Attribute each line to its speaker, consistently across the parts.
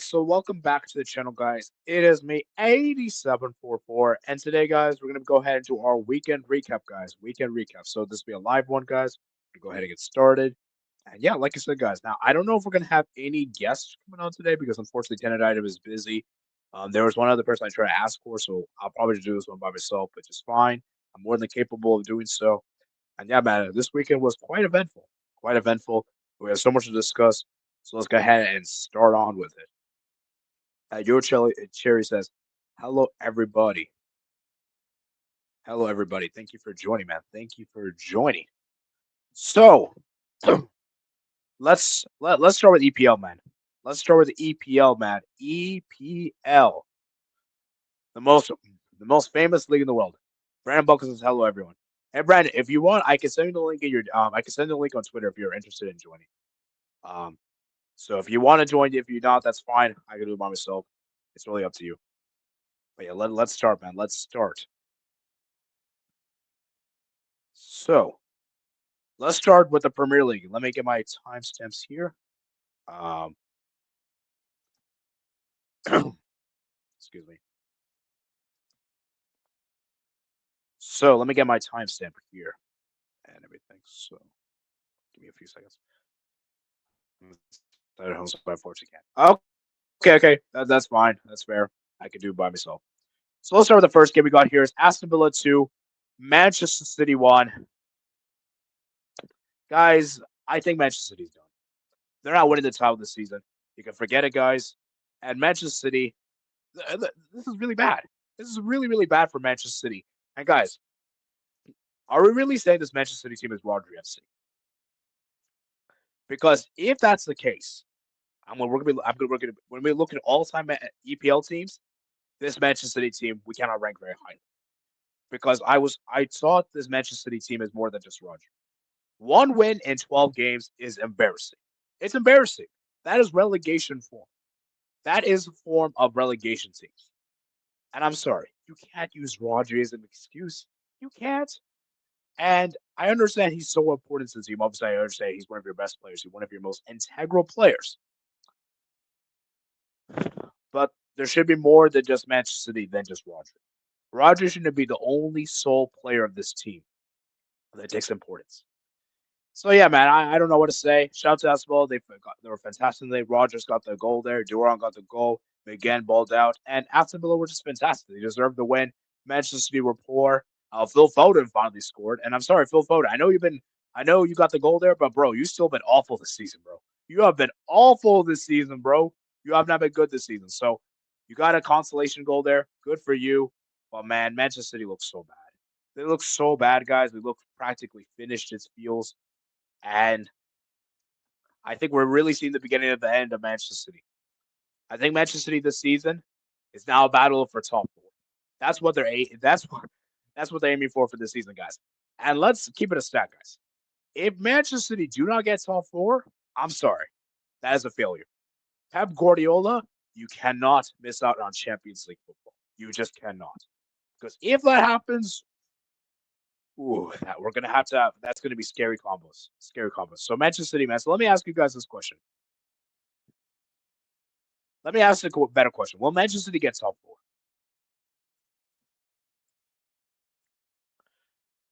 Speaker 1: right, so welcome back to the channel, guys. It is me, 8744, and today, guys, we're gonna go ahead and do our weekend recap, guys. Weekend recap. So this will be a live one, guys. We go ahead and get started. And yeah, like I said, guys. Now I don't know if we're gonna have any guests coming on today because unfortunately, Tenant Item is busy. There was one other person I tried to ask for, so I'll probably just do this one by myself, which is fine. I'm more than capable of doing so. And yeah, man, this weekend was quite eventful. Quite eventful. We have so much to discuss. So let's go ahead and start on with it. Your Cherry says, "Hello, everybody. Hello, everybody. Thank you for joining, man. Thank you for joining." So let's start with EPL, man. Let's start with the EPL, man. EPL, the most famous league in the world. Brandon Buckles says, "Hello, everyone." Hey, Brandon, if you want, I can send you the link in your I can send the link on Twitter if you're interested in joining. Um, so if you want to join, if you're not, that's fine. I can do it by myself. It's really up to you. But yeah, let's start, man. Let's start. So let's start with the Premier League. Let me get my timestamps here. Um, excuse me. So let me get my timestamp here and everything. So give me a few seconds. I don't know if I can. Okay, okay. That's fine. That's fair. I can do it by myself. So let's start with the first game we got here is Aston Villa 2, Manchester City 1. Guys, I think Manchester City's done. They're not winning the title this season. You can forget it, guys. And Manchester City, this is really bad. This is really, really bad for Manchester City. And guys, are we really saying this Manchester City team is Rodri FC? Because if that's the case, when we look at all-time EPL teams, this Manchester City team we cannot rank very highly. Because I thought this Manchester City team is more than just Rodri. One win in 12 games is embarrassing. It's embarrassing. That is relegation form. That is a form of relegation teams. And I'm sorry, you can't use Rodri as an excuse. You can't. And I understand he's so important to the team. Obviously, I understand he's one of your best players. He's one of your most integral players. But there should be more than just Manchester City than just Rodri. Rodri shouldn't be the only sole player of this team that takes importance. So yeah, man, I don't know what to say. Shout out to Asbel. They were fantastic today. Rogers got the goal there. Duran got the goal. McGinn balled out. And Aston Villa were just fantastic. They deserved the win. Manchester City were poor. Phil Foden finally scored. And I'm sorry, Phil Foden. I know you got the goal there, but bro, you still been awful this season, bro. You have been awful this season, bro. You have not been good this season. So you got a consolation goal there. Good for you. But man, Manchester City looks so bad. They look so bad, guys. They look practically finished, it feels. And I think we're really seeing the beginning of the end of Manchester City. I think Manchester City this season is now a battle for top four. That's what they're aiming for this season, guys. And let's keep it a stat, guys. If Manchester City do not get top four, I'm sorry, that is a failure. Pep Guardiola, you cannot miss out on Champions League football. You just cannot. Because if that happens, ooh, we're gonna have to have. That's gonna be scary combos. Scary combos. So Manchester City, man. So let me ask you guys this question. Let me ask a better question. Will Manchester City get top four?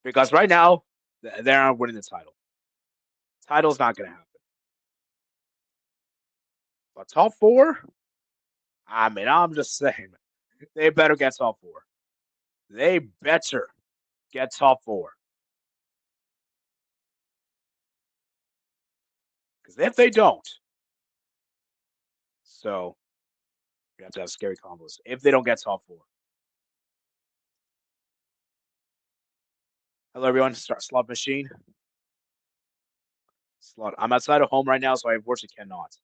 Speaker 1: Because right now they're not winning the title. Title's not gonna happen. But top four, I mean, I'm just saying, they better get top four. They better get top four. Because if they don't, so you have to have scary combos. If they don't get top four. Hello, everyone. Start slot machine. Slot. I'm outside of home right now, so I unfortunately cannot.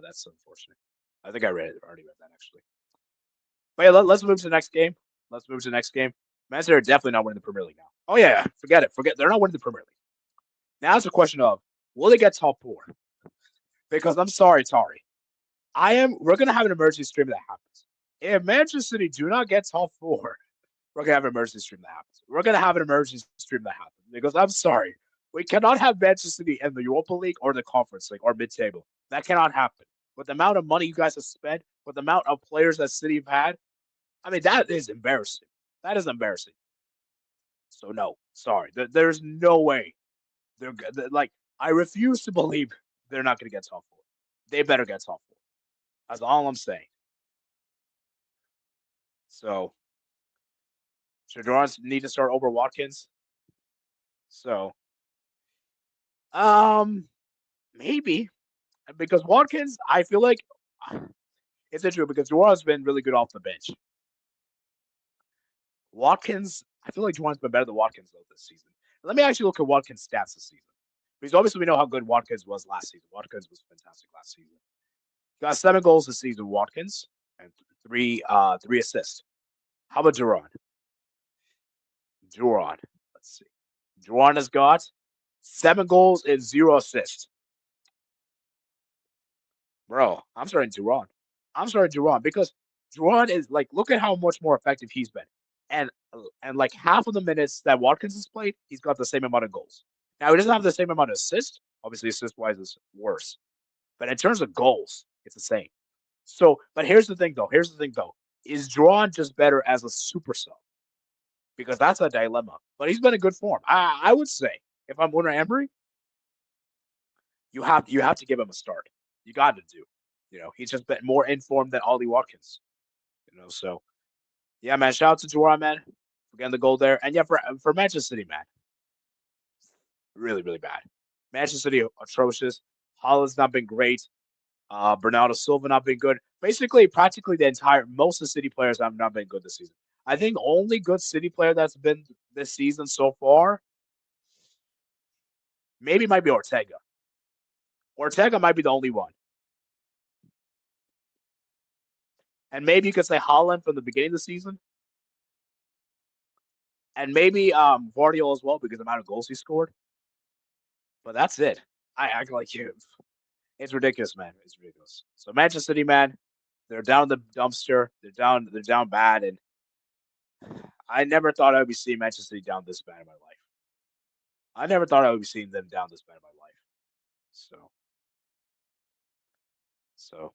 Speaker 1: That's unfortunate. I think I already read that actually. But yeah, let's move to the next game. Let's move to the next game. Manchester are definitely not winning the Premier League now. Oh yeah, forget it. Forget they're not winning the Premier League. Now it's a question of will they get top four? Because I'm sorry, Tari. We're gonna have an emergency stream that happens. If Manchester City do not get top four, we're gonna have an emergency stream that happens. We're gonna have an emergency stream that happens. Because I'm sorry. We cannot have Manchester City in the Europa League or the Conference League or mid-table. That cannot happen. With the amount of money you guys have spent, with the amount of players that City have had, I mean, that is embarrassing. That is embarrassing. So no, sorry. There's no way like I refuse to believe they're not going to get top four. They better get top four. That's all I'm saying. So should Durant need to start over Watkins? So um maybe because Watkins, I feel like it's interesting because Durant's been really good off the bench. Watkins, I feel like Juwan's been better than Watkins though this season. Let me actually look at Watkins' stats this season. Because obviously we know how good Watkins was last season. Watkins was fantastic last season. He got 7 goals this season, Watkins, and three assists. How about Duran? Duran. Let's see. Duran has got 7 goals and 0 assists. Bro, I'm starting Duran. I'm starting Duran because Duran is like, look at how much more effective he's been. And like half of the minutes that Watkins has played, he's got the same amount of goals. Now he doesn't have the same amount of assists. Obviously, assist wise is worse. But in terms of goals, it's the same. So, but here's the thing though. Is Duran just better as a super sub? Because that's a dilemma. But he's been in good form. I would say if I'm Unai Emery, you have to give him a start. You got to do. He's just been more informed than Ollie Watkins. So yeah, man. Shout out to Duran, man, for getting the goal there. And yeah, for Manchester City, man, really really bad. Manchester City atrocious. Holland's not been great. Bernardo Silva not been good. Basically, practically most of the City players have not been good this season. I think the only good City player that's been this season so far maybe might be Ortega. Ortega might be the only one. And maybe you could say Holland from the beginning of the season. And maybe Guardiola as well because of the amount of goals he scored. But that's it. I act like you. It's ridiculous, man. It's ridiculous. So Manchester City, man, they're down the dumpster. They're down bad. And I never thought I would be seeing Manchester City down this bad in my life. I never thought I would be seeing them down this bad in my life. So,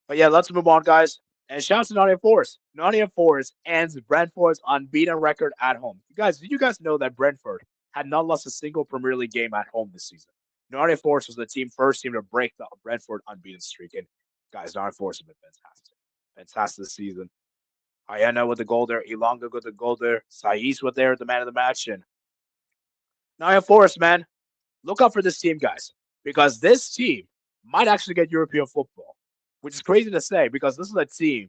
Speaker 1: but yeah, let's move on, guys. And shout out to Nottingham Forest. Nottingham Forest ends Brentford's unbeaten record at home. Did you guys know that Brentford had not lost a single Premier League game at home this season? Nottingham Forest was the first team to break the Brentford unbeaten streak. And guys, Nottingham Forest have been fantastic. Fantastic this season. Ayana with the goal there. Ilanga with the goal there. Saiz was there, the man of the match. And Nottingham Forest, man, look out for this team, guys. Because this team might actually get European football, which is crazy to say because this is a team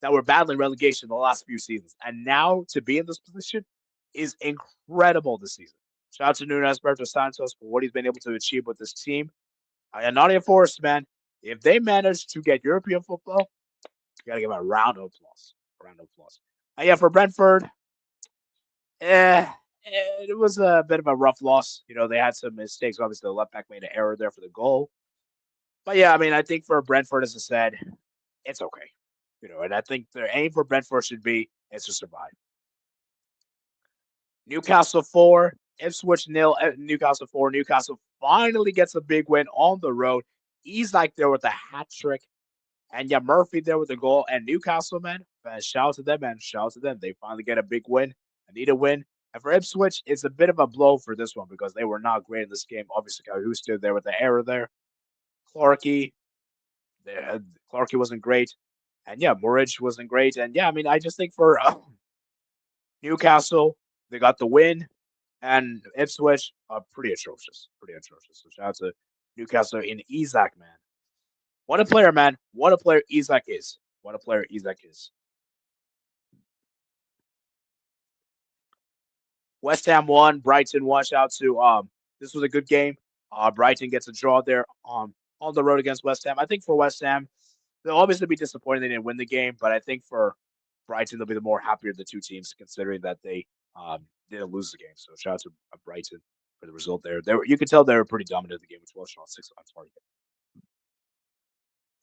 Speaker 1: that were battling relegation the last few seasons. And now to be in this position is incredible this season. Shout out to Nunes Berto Santos for what he's been able to achieve with this team. And Nottingham Forest, man, if they manage to get European football, you got to give a round of applause. And yeah, for Brentford, it was a bit of a rough loss. They had some mistakes. Obviously, the left back made an error there for the goal. But yeah, I mean, I think for Brentford, as I said, it's okay. And I think their aim for Brentford should be is to survive. Newcastle 4, Ipswich 0. Newcastle 4. Newcastle finally gets a big win on the road. Isak there with a hat trick. And yeah, Murphy there with the goal. And Newcastle, man, shout out to them, man. Shout out to them. They finally get a big win. I need a win. And for Ipswich, it's a bit of a blow for this one because they were not great in this game. Obviously, Cahusta there with the error there. Clarkey wasn't great. And yeah, Murridge wasn't great. And yeah, I mean, I just think for Newcastle, they got the win. And Ipswich, pretty atrocious. So shout out to Newcastle in Isak, man. What a player, man. What a player Isak is. West Ham won. Brighton won. Shout out to this was a good game. Brighton gets a draw there on the road against West Ham. I think for West Ham, they'll obviously be disappointed they didn't win the game, but I think for Brighton, they'll be the more happier of the two teams considering that they didn't lose the game. So shout out to Brighton for the result there. You could tell they were pretty dominant in the game with 12 shots, 6 on target.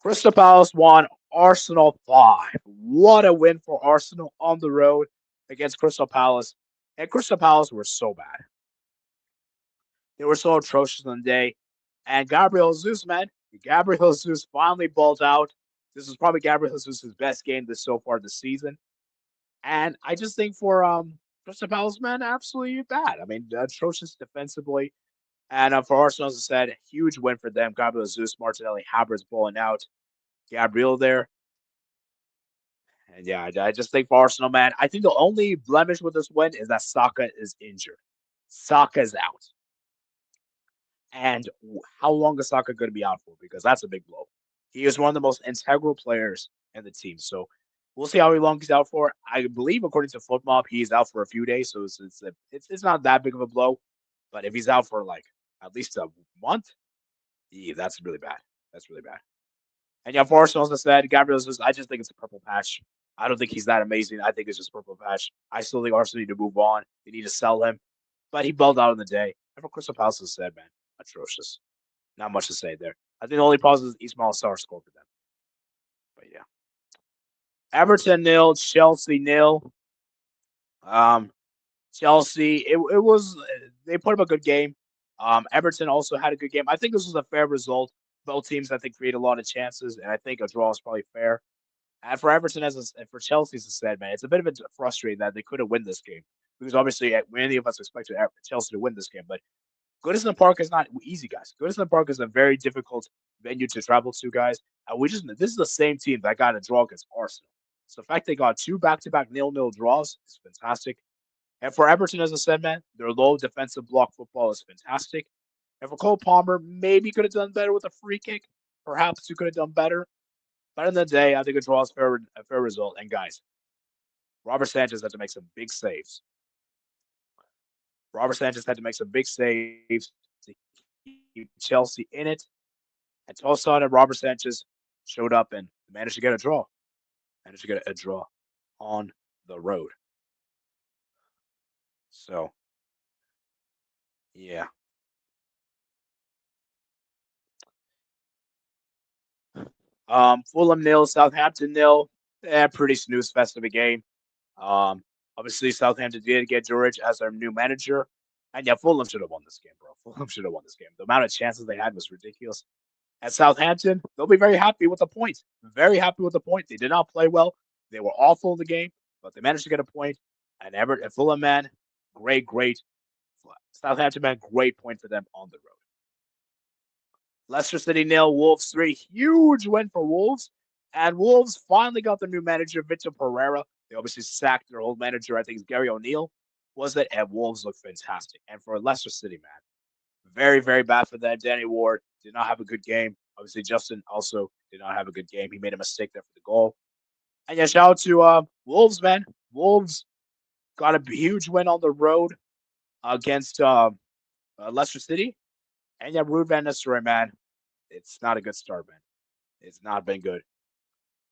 Speaker 1: Crystal Palace won. Arsenal 5. What a win for Arsenal on the road against Crystal Palace. And Crystal Palace were so bad. They were so atrocious on the day. And Gabriel Jesus, man. Gabriel Jesus finally balled out. This is probably Gabriel Jesus' best game so far this season. And I just think for Crystal Palace, man, absolutely bad. I mean, atrocious defensively. And for Arsenal, as I said, huge win for them. Gabriel Jesus, Martinelli, Havertz balling out. Gabriel there. And yeah, I just think for Arsenal, man, I think the only blemish with this win is that Saka is injured. Saka is out. And how long is Saka going to be out for? Because that's a big blow. He is one of the most integral players in the team. So we'll see how long he's out for. I believe, according to Footmob, he's out for a few days. So it's not that big of a blow. But if he's out for like at least a month, yeah, that's really bad. That's really bad. And yeah, for Arsenal, as I said, Gabriel Jesus, I just think it's a purple patch. I don't think he's that amazing. I think it's just purple patch. I still think Arsenal need to move on. They need to sell him. But he balled out on the day. And for Crystal Palace, as I said, man, atrocious. Not much to say there. I think the only positive is Ismail Sarr scored for them. But yeah. Everton 0, Chelsea 0. Chelsea, it was they put up a good game. Everton also had a good game. I think this was a fair result. Both teams, I think, create a lot of chances, and I think a draw is probably fair. And for Everton, and for Chelsea, as I said, man, it's a bit of a frustrating that they couldn't win this game because obviously many of us expected Chelsea to win this game, but Goodison Park is not easy, guys. Goodison Park is a very difficult venue to travel to, guys. And this is the same team that got a draw against Arsenal. So the fact they got 2 back-to-back 0-0 draws is fantastic. And for Everton, as I said, man, their low defensive block football is fantastic. And for Cole Palmer, maybe could have done better with a free kick. Perhaps you could have done better. But in the day, I think a draw is a fair result. And guys, Robert Sanchez had to make some big saves. Robert Sanchez had to make some big saves to keep Chelsea in it. And Tosin and Robert Sanchez showed up and managed to get a draw. Managed to get a draw on the road. So, yeah. Fulham 0, Southampton 0. Yeah, pretty snooze fest of a game. Obviously, Southampton did get George as their new manager. And yeah, Fulham should have won this game, bro. Fulham should have won this game. The amount of chances they had was ridiculous. At Southampton, they'll be very happy with the point. Very happy with the point. They did not play well. They were awful in the game, but they managed to get a point. And Fulham, man, great. Southampton, man, great point for them on the road. Leicester City 0, Wolves 3. Huge win for Wolves. And Wolves finally got their new manager, Victor Pereira. They obviously sacked their old manager, I think it's Gary O'Neill, was it? And Wolves look fantastic. And for Leicester City, man, very bad for them. Danny Ward did not have a good game. Obviously, Justin also did not have a good game. He made a mistake there for the goal. And yeah, shout out to Wolves, man. Wolves got a huge win on the road against Leicester City. And yeah, Ruud van Nistelrooy, man, it's not a good start, man. It's not been good.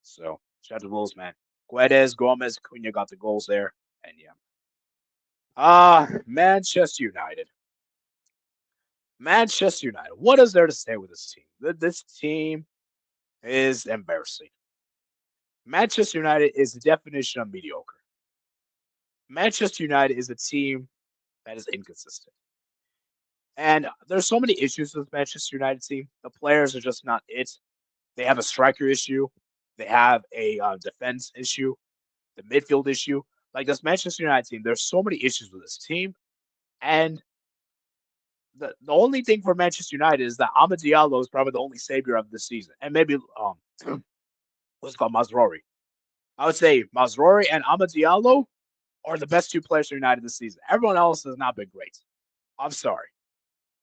Speaker 1: So shout out to Wolves, man. Guedes, Gomez, Cunha got the goals there. And yeah. Manchester United. Manchester United. What is there to say with this team? This team is embarrassing. Manchester United is the definition of mediocre. Manchester United is a team that is inconsistent. And there's so many issues with Manchester United team. The players are just not it. They have a striker issue. They have a defense issue, the midfield issue. Like this Manchester United team, there's so many issues with this team. And the only thing for Manchester United is that Amad Diallo is probably the only savior of this season. And maybe what's called Mazraoui. I would say Mazraoui and Amad Diallo are the best 2 players for United this season. Everyone else has not been great. I'm sorry.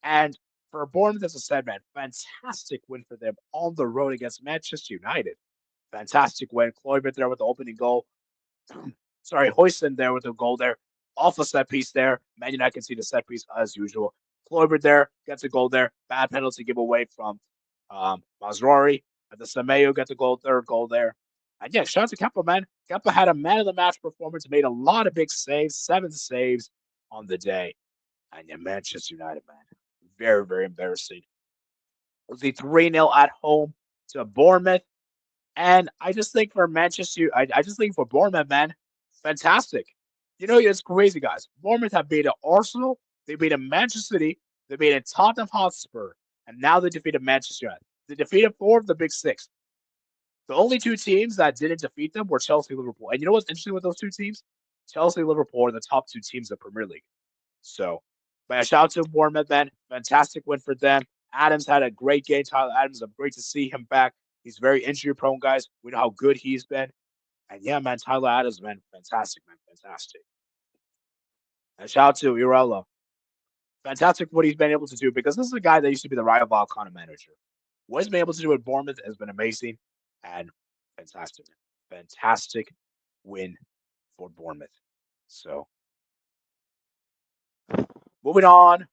Speaker 1: And for Bournemouth, as I said, man, fantastic win for them on the road against Manchester United. Fantastic win. Kluivert there with the opening goal. Sorry, Hoyson there with the goal there. Off a set piece there. Man United can see the set piece as usual. Kluivert there gets a goal there. Bad penalty giveaway from Mazraoui. And the Semedo gets a goal, third goal there. And yeah, shout out to Kepa, man. Kepa had a man of the match performance, made a lot of big saves, 7 saves on the day. And yeah, Manchester United, man, very embarrassing. It was the 3-0 at home to Bournemouth. And I just think for Manchester, I just think for Bournemouth, man, fantastic. You know, it's crazy, guys. Bournemouth have beaten Arsenal, they beat Manchester City, they beat Tottenham Hotspur, and now they defeated Manchester United. They defeated 4 of the big 6. The only two teams that didn't defeat them were Chelsea and Liverpool. And you know what's interesting with those two teams? Chelsea and Liverpool are the top two teams in the Premier League. So, man, shout out to Bournemouth, man. Fantastic win for them. Adams had a great game. Tyler Adams, I'm great to see him back. He's very injury prone, guys. We know how good he's been. And yeah, man, Tyler Adams, man, fantastic, man, fantastic. And shout out to Urella. Fantastic what he's been able to do because this is a guy that used to be the rival Volcano manager. What he's been able to do at Bournemouth has been amazing and fantastic. Fantastic win for Bournemouth. So moving on.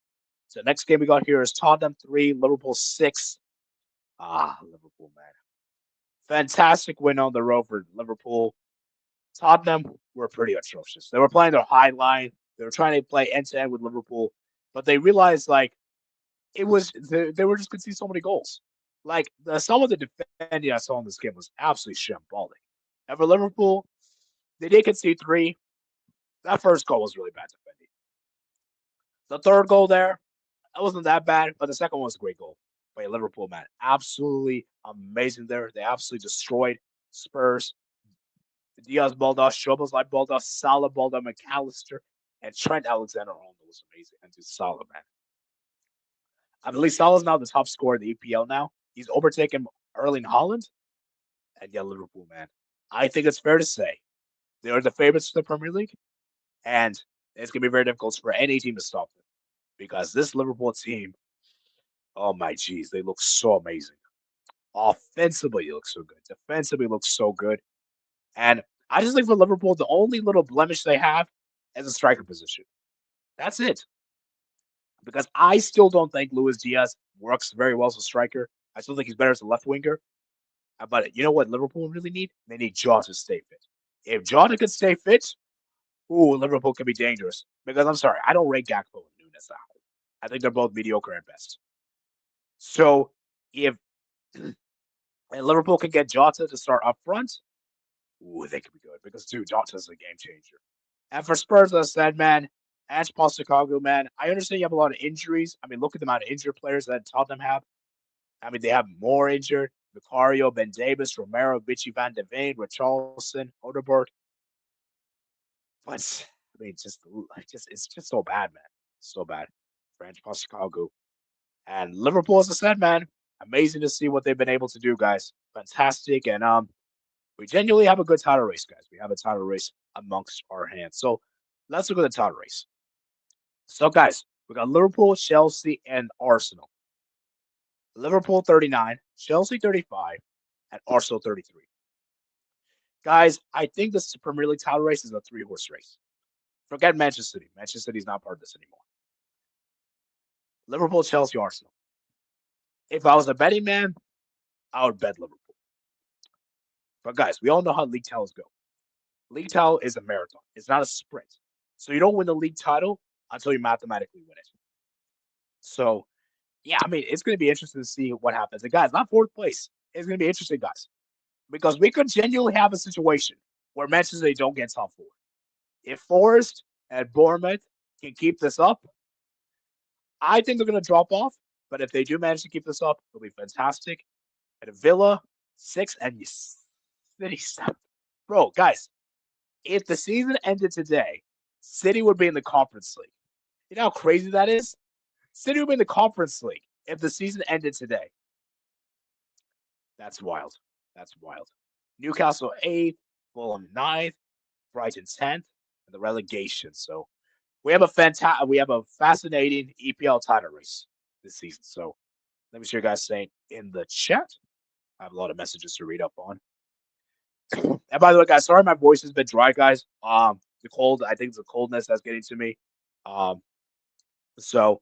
Speaker 1: So the next game we got here is Tottenham 3, Liverpool 6. Liverpool, man. Fantastic win on the road for Liverpool. Tottenham were pretty atrocious. They were playing their high line. They were trying to play end-to-end with Liverpool. But they realized, like, they were just conceding so many goals. Like, some of the defending I saw in this game was absolutely shambolic. And for Liverpool, they did concede 3. That first goal was really bad defending. The third goal there, that wasn't that bad, but the second one was a great goal by Liverpool, man. Absolutely amazing there. They absolutely destroyed Spurs. Diaz Baldas, Szoboszlai Baldas, Salah Baldas, McAllister, and Trent Alexander-Arnold was amazing. And just Salah, man. I believe Salah's now the top scorer in the EPL now. He's overtaken Erling Haaland. And yeah, Liverpool, man. I think it's fair to say they are the favorites for the Premier League. And it's going to be very difficult for any team to stop them. Because this Liverpool team, oh my geez, they look so amazing. Offensively, it looks so good. Defensively, it looks so good. And I just think for Liverpool, the only little blemish they have is a striker position. That's it. Because I still don't think Luis Diaz works very well as a striker. I still think he's better as a left winger. But you know what Liverpool really need? They need Jota to stay fit. If Jota could stay fit, Liverpool can be dangerous. Because I'm sorry, I don't rate Gakpo and Nunes out. I think they're both mediocre at best. So if Liverpool can get Jota to start up front, they could be good. Because, dude, Jota's a game changer. And for Spurs, as I said, man, Ange Postecoglou, man, I understand you have a lot of injuries. I mean, look at the amount of injured players that Tottenham have. I mean, they have more injured. Vicario, Ben Davis, Romero, Vichy Van de Veen, Richarlison, Odegaard. But, I mean, it's just so bad, man. So bad for Ange Postecoglou. And Liverpool, as I said, man, amazing to see what they've been able to do, guys. Fantastic. And we genuinely have a good title race, guys. We have a title race amongst our hands. So let's look at the title race. So, guys, we got Liverpool, Chelsea, and Arsenal. Liverpool 39, Chelsea 35, and Arsenal 33. Guys, I think this Premier League title race is a 3-horse race. Forget Manchester City. Manchester City's not part of this anymore. Liverpool, Chelsea, Arsenal. If I was a betting man, I would bet Liverpool. But guys, we all know how league titles go. League title is a marathon. It's not a sprint. So you don't win the league title until you mathematically win it. So, yeah, I mean, it's going to be interesting to see what happens. And guys, not fourth place. It's going to be interesting, guys. Because we could genuinely have a situation where Manchester City don't get top 4. If Forest and Bournemouth can keep this up, I think they're going to drop off. But if they do manage to keep this up, it'll be fantastic. And Villa, 6, and City 7. Bro, guys, if the season ended today, City would be in the Conference League. You know how crazy that is? City would be in the Conference League if the season ended today. That's wild. That's wild. Newcastle 8th, Fulham 9th, Brighton 10th, and the relegation. So we have a fascinating EPL title race this season. So let me see you guys saying in the chat. I have a lot of messages to read up on. And by the way, guys, sorry my voice has been dry, guys. The cold, I think it's the coldness that's getting to me. So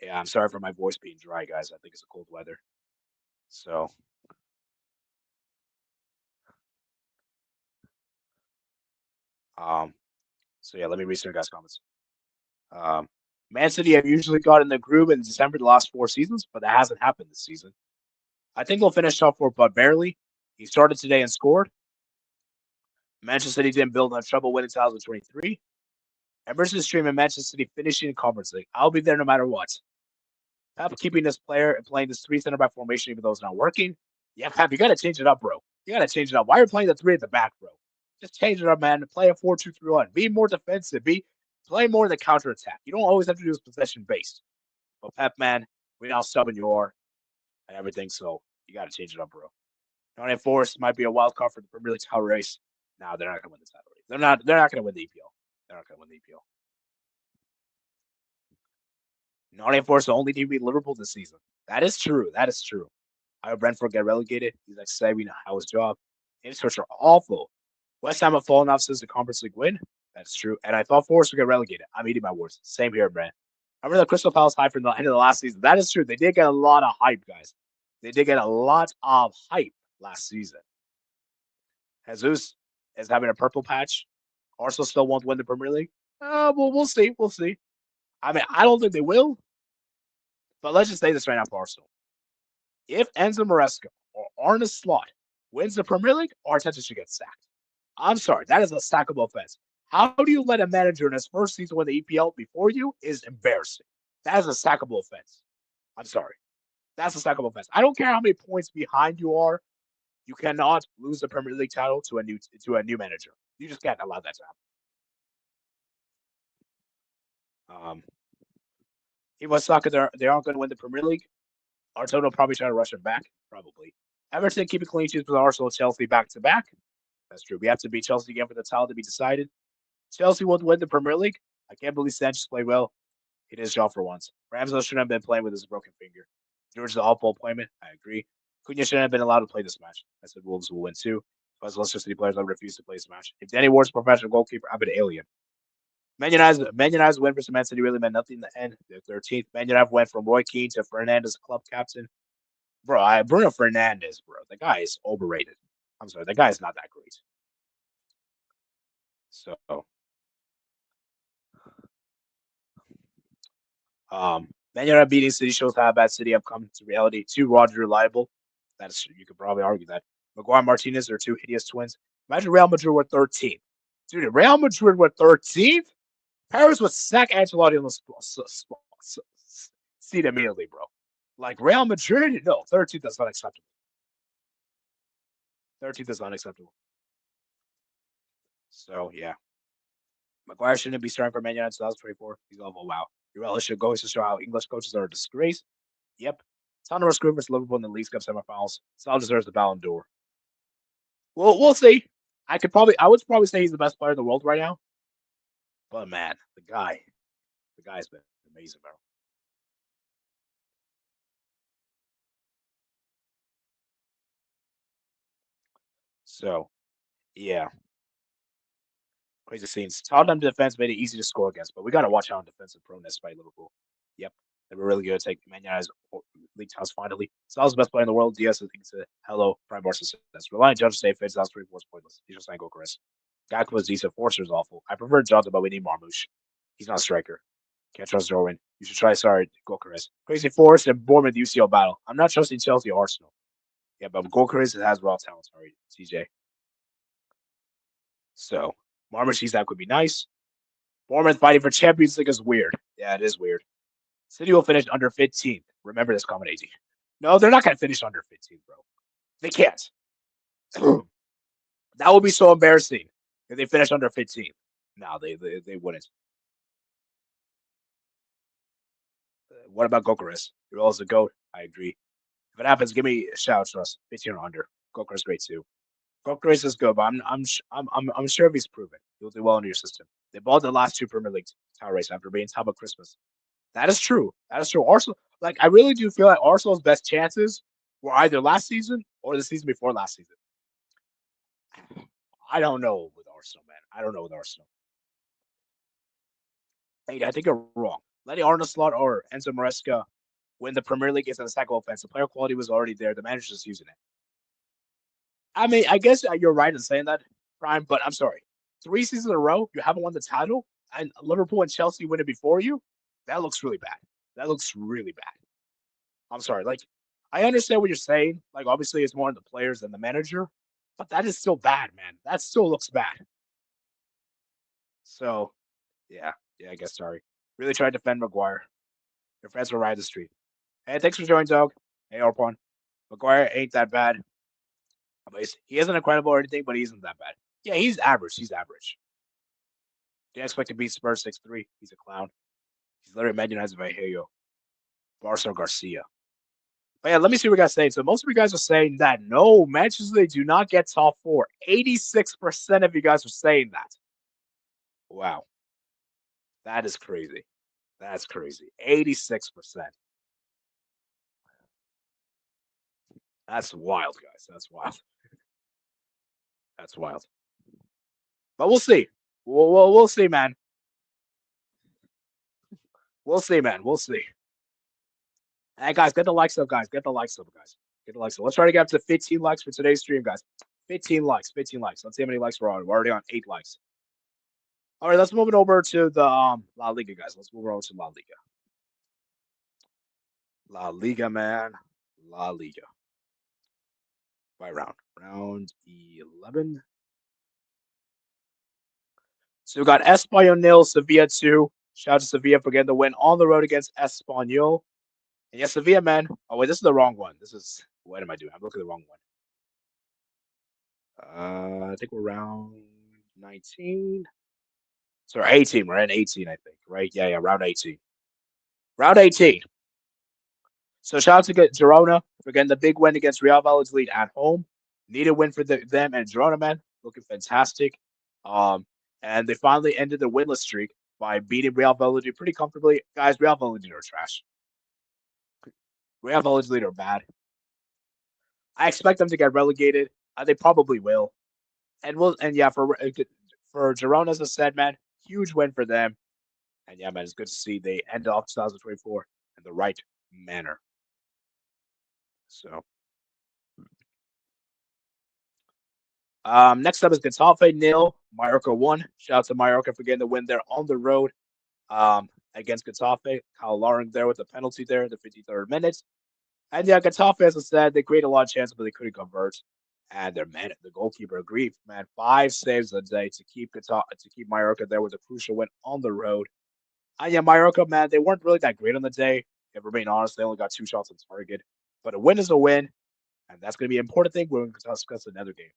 Speaker 1: yeah, I'm sorry for my voice being dry, guys. I think it's the cold weather. So yeah, let me read some of your guys' comments. Man City have usually got in the groove in December the last 4 seasons, but that hasn't happened this season. I think they'll finish top 4, but barely. He started today and scored. Manchester City didn't build on trouble winning 2023. Emerson Stream and Manchester City finishing in Conference League. I'll be there no matter what. Pep keeping this player and playing this 3 center back formation even though it's not working. Yeah, Pep, you got to change it up, bro. You got to change it up. Why are you playing the three at the back, bro? Just change it up, man. Play a 4-2-3-1. Be more defensive. Play more in the counter attack. You don't always have to do this possession based. But Pep, man, we now subbing your and everything, so you got to change it up, bro. Nottingham Forest might be a wild card for the Premier League title race. No, they're not going to win the title race. They're not. They're not going to win the EPL. They're not going to win the EPL. Nottingham Forest the only team to beat Liverpool this season. That is true. That is true. I hope Brentford get relegated. He's like saving how his job. Ipswich are awful. West Ham have fallen off since the Conference League win. That's true. And I thought Forest would get relegated. I'm eating my words. Same here, Brent. I remember the Crystal Palace hype from the end of the last season. That is true. They did get a lot of hype, guys. They did get a lot of hype last season. Jesus is having a purple patch. Arsenal still won't win the Premier League. Well, we'll see. We'll see. I mean, I don't think they will. But let's just say this right now for Arsenal. If Enzo Maresca or Arne Slot wins the Premier League, Arteta should get sacked. I'm sorry. That is a sackable offense. How do you let a manager in his first season win the EPL before you is embarrassing. That is a sackable offense. I'm sorry. That's a sackable offense. I don't care how many points behind you are. You cannot lose the Premier League title to a new manager. You just can't allow that to happen. He was suck. They aren't going to win the Premier League. Arteta will probably try to rush him back. Probably. Everton keeping clean sheets with Arsenal and Chelsea back to back. That's true. We have to beat Chelsea again for the title to be decided. Chelsea won't win the Premier League. I can't believe Sanchez played well. He did his job for once. Ramsdale shouldn't have been playing with his broken finger. George is an awful appointment. I agree. Cunha shouldn't have been allowed to play this match. I said Wolves will win too. Because Leicester City players have refused to play this match. If Danny Ward's a professional goalkeeper, I'm an alien. Man United's win for Man City really meant nothing in the end. They're 13th. Man United went from Roy Keane to Fernandes, club captain. Bro, Bruno Fernandes, bro. The guy is overrated. I'm sorry. The guy is not that great. So, Man United beating City shows how bad City have come to reality. Two Roger reliable. That's you could probably argue that. Maguire Martinez are two hideous twins. Imagine Real Madrid were 13th. Dude, if Real Madrid were 13th, Paris would sack Ancelotti on the seat immediately, bro. Like Real Madrid, no, 13th is not acceptable. 13th is not acceptable. So yeah, Maguire shouldn't be starting for Man United 2024. He's level wow. Urella should go to show how English coaches are a disgrace. Yep. Tottenham are screwed versus Liverpool in the League Cup semifinals. Salah deserves the Ballon d'Or. Well, we'll see. I would probably say he's the best player in the world right now. But man, the guy's been amazing, bro. So, yeah. Crazy scenes. Tottenham defense made it easy to score against, but we got to watch out on defensive proneness by Liverpool. Yep. They were really good to take Man United's league house finally. Salah's the best player in the world. Diaz, I think, said, hello, Prime Barca says. Relying Judge to stay fit, that's 3 4 pointless. He's just saying go Chris. Gakpo was decent. Forster's awful. I prefer Jota, but we need Marmouche. He's not a striker. Can't trust Darwin. You should try, Gokaris. Crazy Forest and Bournemouth UCL battle. I'm not trusting Chelsea or Arsenal. Yeah, but Gokaris has raw talent. Sorry, TJ. So, Marmouche, that could be nice. Bournemouth fighting for Champions League is weird. Yeah, it is weird. City will finish under 15th. Remember this comment, AZ. No, they're not going to finish under 15th, bro. They can't. That would be so embarrassing if they finish under 15th. No, they wouldn't. What about Gokaris? You're also a GOAT. I agree. If it happens, give me a shout to us. 15 or under. Gokaris great too. Gokaris is good, but I'm sure if he's proven, he'll do well under your system. They bought the last two Premier League title race after being top of Christmas. That is true. That is true. Arsenal, like I really do feel like Arsenal's best chances were either last season or the season before last season. I don't know with Arsenal, man. I don't know with Arsenal. Hey, I think you're wrong. Letting Arne Slot or Enzo Maresca win the Premier League is an attack offense. The player quality was already there. The manager's just using it. I mean, I guess you're right in saying that, Prime, but I'm sorry. 3 seasons in a row, you haven't won the title, and Liverpool and Chelsea win it before you? That looks really bad. That looks really bad. I'm sorry. Like, I understand what you're saying. Like, obviously, it's more on the players than the manager, but that is still bad, man. That still looks bad. So, yeah, I guess sorry. Really tried to defend Maguire. Your friends will ride the street. Hey, thanks for joining, Doug. Hey, Orpon. Maguire ain't that bad. But he isn't incredible or anything, but he isn't that bad. Yeah, he's average. He's average. Do you expect to beat Spurs 6-3? He's a clown. He's literally Man United's Vaheo. Barca Garcia. But yeah, let me see what you guys say. So most of you guys are saying that no, Manchester City do not get top four. 86% of you guys are saying that. Wow. That is crazy. That's crazy. 86%. That's wild, guys. That's wild. That's wild. But we'll see. We'll see, man. We'll see, man. We'll see. Hey, guys, get the likes up, guys. Get the likes up, guys. Get the likes up. Let's try to get up to 15 likes for today's stream, guys. 15 likes. 15 likes. Let's see how many likes we're on. We're already on 8 likes. All right, let's move it over to the La Liga, guys. Let's move over to La Liga. La Liga, man. La Liga. By round. Round 11. So we got Espanyol 0, Sevilla 2. Shout out to Sevilla for getting the win on the road against Espanyol. And yes, Sevilla, man. Oh, wait, this is the wrong one. This is, what am I doing? I'm looking at the wrong one. I think we're round 19. Sorry, 18. We're at 18, I think, right? Yeah, round 18. Round 18. So shout out to Girona for getting the big win against Real Valladolid at home. Need a win for them and Girona, man. Looking fantastic. And they finally ended the winless streak by beating Real Valladolid pretty comfortably. Guys, Real Valladolid are trash. Real Valladolid are bad. I expect them to get relegated. They probably will. And yeah, for Girona, as I said, man, huge win for them. And yeah, man, it's good to see they end off 2024 in the right manner. So, next up is Getafe 0, Mallorca 1. Shout out to Mallorca for getting the win there on the road against Getafe. Kyle Lauren there with the penalty there in the 53rd minute. And yeah, Getafe, as I said, they created a lot of chances, but they couldn't convert. And the goalkeeper agreed, man. 5 saves a day to keep Mallorca there with a crucial win on the road. And yeah, Mallorca, man, they weren't really that great on the day. If we're being honest, they only got 2 shots on target. But a win is a win, and that's going to be an important thing. We're going to discuss another game.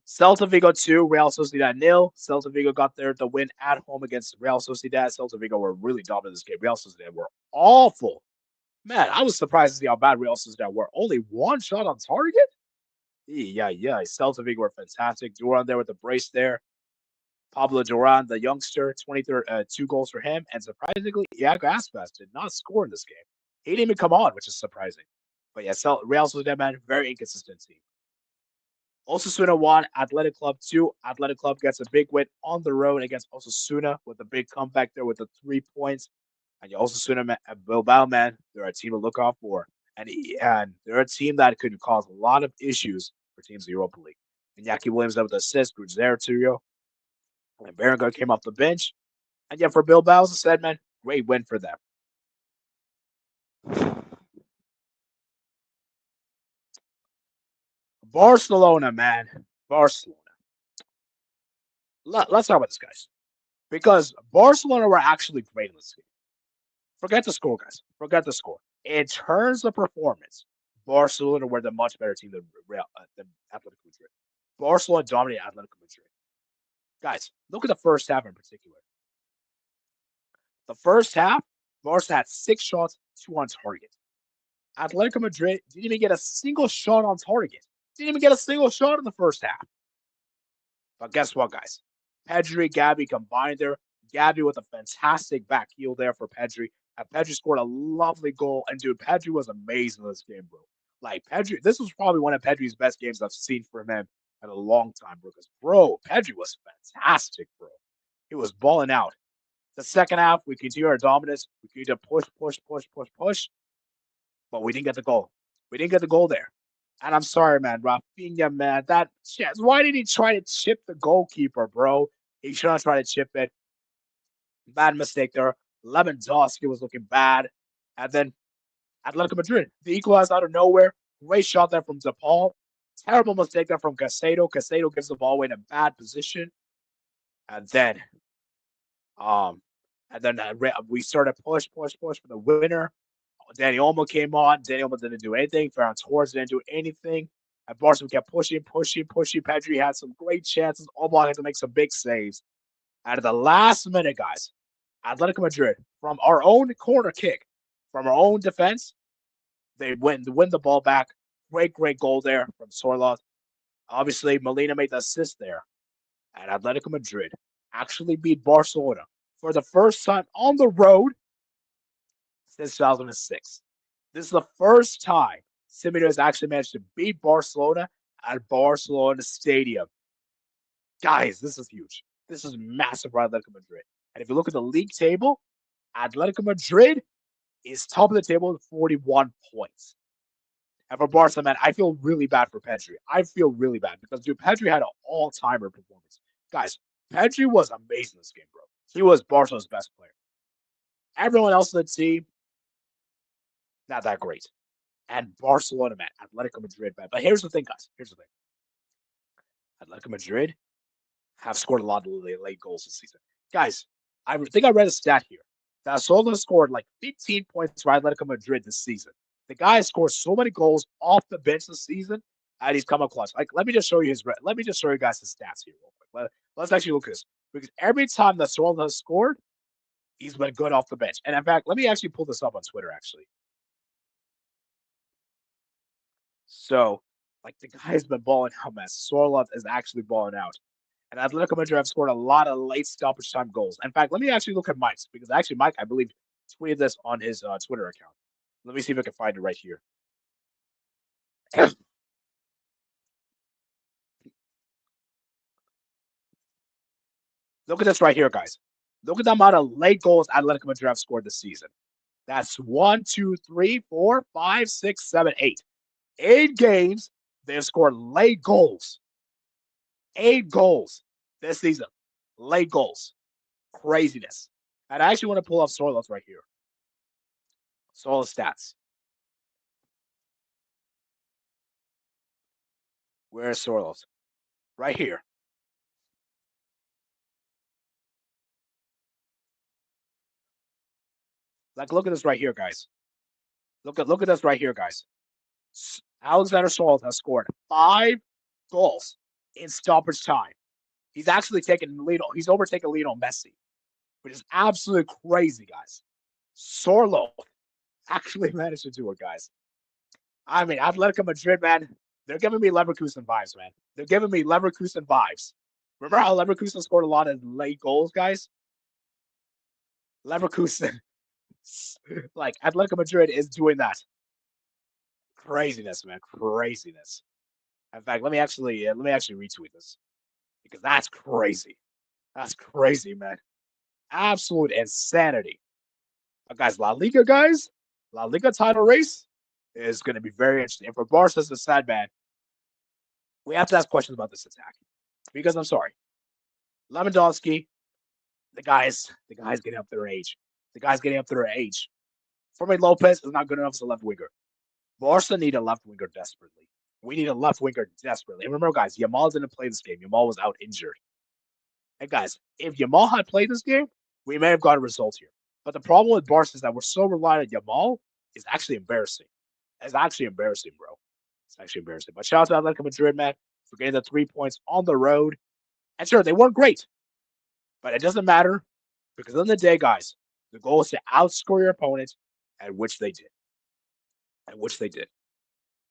Speaker 1: Celta Vigo 2, Real Sociedad 0. Celta Vigo got the win at home against Real Sociedad. Celta Vigo were really dominant in this game. Real Sociedad were awful. Man, I was surprised to see how bad Real Sociedad were. Only 1 shot on target? Yeah. Celta Vigo were fantastic. Duran there with the brace there. Pablo Duran, the youngster, 2 goals for him. And surprisingly, Iago Aspas did not score in this game. He didn't even come on, which is surprising. But yeah, Real Sociedad, man, very inconsistent team. Osasuna 1, Athletic Club 2. Athletic Club gets a big win on the road against Osasuna with a big comeback there with the 3 points. And Osasuna, Bilbao, man, they're a team to look out for. And they're a team that could cause a lot of issues for teams in the Europa League. And Iñaki Williams there with the assist, Trio. And Berenguer came off the bench. And yeah, for Bilbao, as I said, man, great win for them. Barcelona, man. Barcelona. Let's talk about this, guys. Because Barcelona were actually great in this game. Forget the score, guys. Forget the score. In terms of performance, Barcelona were the much better team than Atletico Madrid. Barcelona dominated Atletico Madrid. Guys, look at the first half in particular. The first half, Barca had 6 shots, 2 on target. Atletico Madrid didn't even get a single shot on target. Didn't even get a single shot in the first half. But guess what, guys? Pedri, Gavi combined there. Gavi with a fantastic back heel there for Pedri. And Pedri scored a lovely goal. And dude, Pedri was amazing in this game, bro. Like Pedri, this was probably one of Pedri's best games I've seen from him in a long time, bro. Because Pedri was fantastic, bro. He was balling out. The second half, we continue our dominance. We continue to push. But we didn't get the goal. We didn't get the goal there. And I'm sorry, man. Rafinha, man. Why did he try to chip the goalkeeper, bro? He should not try to chip it. Bad mistake there. Lewandowski was looking bad. And then Atletico Madrid, the equalizer out of nowhere. Great shot there from DePaul. Terrible mistake there from Casado. Casado gives the ball away in a bad position. And then we started push for the winner. Danny Olmo came on. Danny Olmo didn't do anything. Ferran Torres didn't do anything. And Barcelona kept pushing. Pedri had some great chances. Oblak had to make some big saves. At the last minute, guys, Atletico Madrid, from our own corner kick, from our own defense, they win the ball back. Great goal there from Sorloth. Obviously, Molina made the assist there. And Atletico Madrid actually beat Barcelona for the first time on the road since 2006. This is the first time Simeone has actually managed to beat Barcelona at Barcelona Stadium. Guys, this is huge. This is massive for Atletico Madrid. And if you look at the league table, Atletico Madrid is top of the table with 41 points. And for Barca, man, I feel really bad for Pedri. I feel really bad because, dude, Pedri had an all-timer performance. Guys, Pedri was amazing this game, bro. He was Barca's best player. Everyone else in the team, not that great. And Barcelona, man, Atletico Madrid, man. But here's the thing, guys. Here's the thing. Atletico Madrid have scored a lot of late goals this season. Guys, I think I read a stat here that Soldo scored like 15 points for Atletico Madrid this season. The guy has scored so many goals off the bench this season, and he's come up clutch. Like, let me just show you guys his stats here real quick. Let's actually look at this because every time that Soldo has scored, he's been good off the bench. And in fact, let me actually pull this up on Twitter. Actually, so like the guy's been balling out, man. Sorloth is actually balling out. And Atletico Madrid have scored a lot of late stoppage time goals. In fact, let me actually look at Mike's because actually Mike, I believe, tweeted this on his Twitter account. Let me see if I can find it right here. Look at this right here, guys. Look at the amount of late goals Atletico Madrid have scored this season. That's 1, 2, 3, 4, 5, 6, 7, 8. 8 games, they have scored late goals. 8 goals this season. Late goals. Craziness. And I actually want to pull up Sorloth right here. Sorloth stats. Where's Sorloth? Right here. Like, look at this right here, guys. Look at this right here, guys. Alexander Sorloth has scored 5 goals in stoppage time. He's actually taken the lead. He's overtaken Lionel Messi, which is absolutely crazy, guys. Sorloth actually managed to do it, guys. I mean, Atletico Madrid, man, they're giving me Leverkusen vibes, man. They're giving me Leverkusen vibes. Remember how Leverkusen scored a lot of late goals, guys? Leverkusen, like Atletico Madrid is doing that. Craziness, man, craziness. In fact, let me actually retweet this because that's crazy. That's crazy, man. Absolute insanity. But guys, La Liga title race is going to be very interesting. And for Barca, it's a sad man. We have to ask questions about this attack because I'm sorry, Lewandowski, the guys getting up their age. The guys getting up their age. Fermin Lopez is not good enough as a left winger. Barca need a left winger desperately. We need a left winger desperately. And remember, guys, Yamal didn't play this game. Yamal was out injured. And guys, if Yamal had played this game, we may have got a result here. But the problem with Barca is that we're so reliant on Yamal is actually embarrassing. It's actually embarrassing, bro. It's actually embarrassing. But shout out to Atletico Madrid, man, for getting the 3 points on the road. And sure, they weren't great. But it doesn't matter because in the day, guys, the goal is to outscore your opponent, and which they did.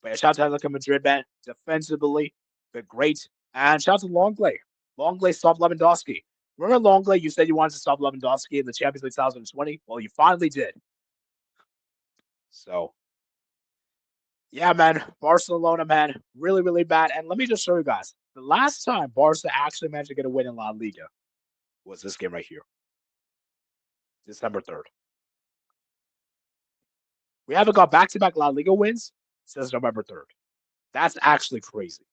Speaker 1: But yeah, shout out to Atletico Madrid, man. Defensively, they're great. And shout out to Longley. Longley stopped Lewandowski. Remember Longley, you said you wanted to stop Lewandowski in the Champions League 2020? Well, you finally did. So, yeah, man. Barcelona, man. Really, really bad. And let me just show you guys. The last time Barca actually managed to get a win in La Liga was this game right here. December 3rd. We haven't got back-to-back La Liga wins since November 3rd. That's actually crazy.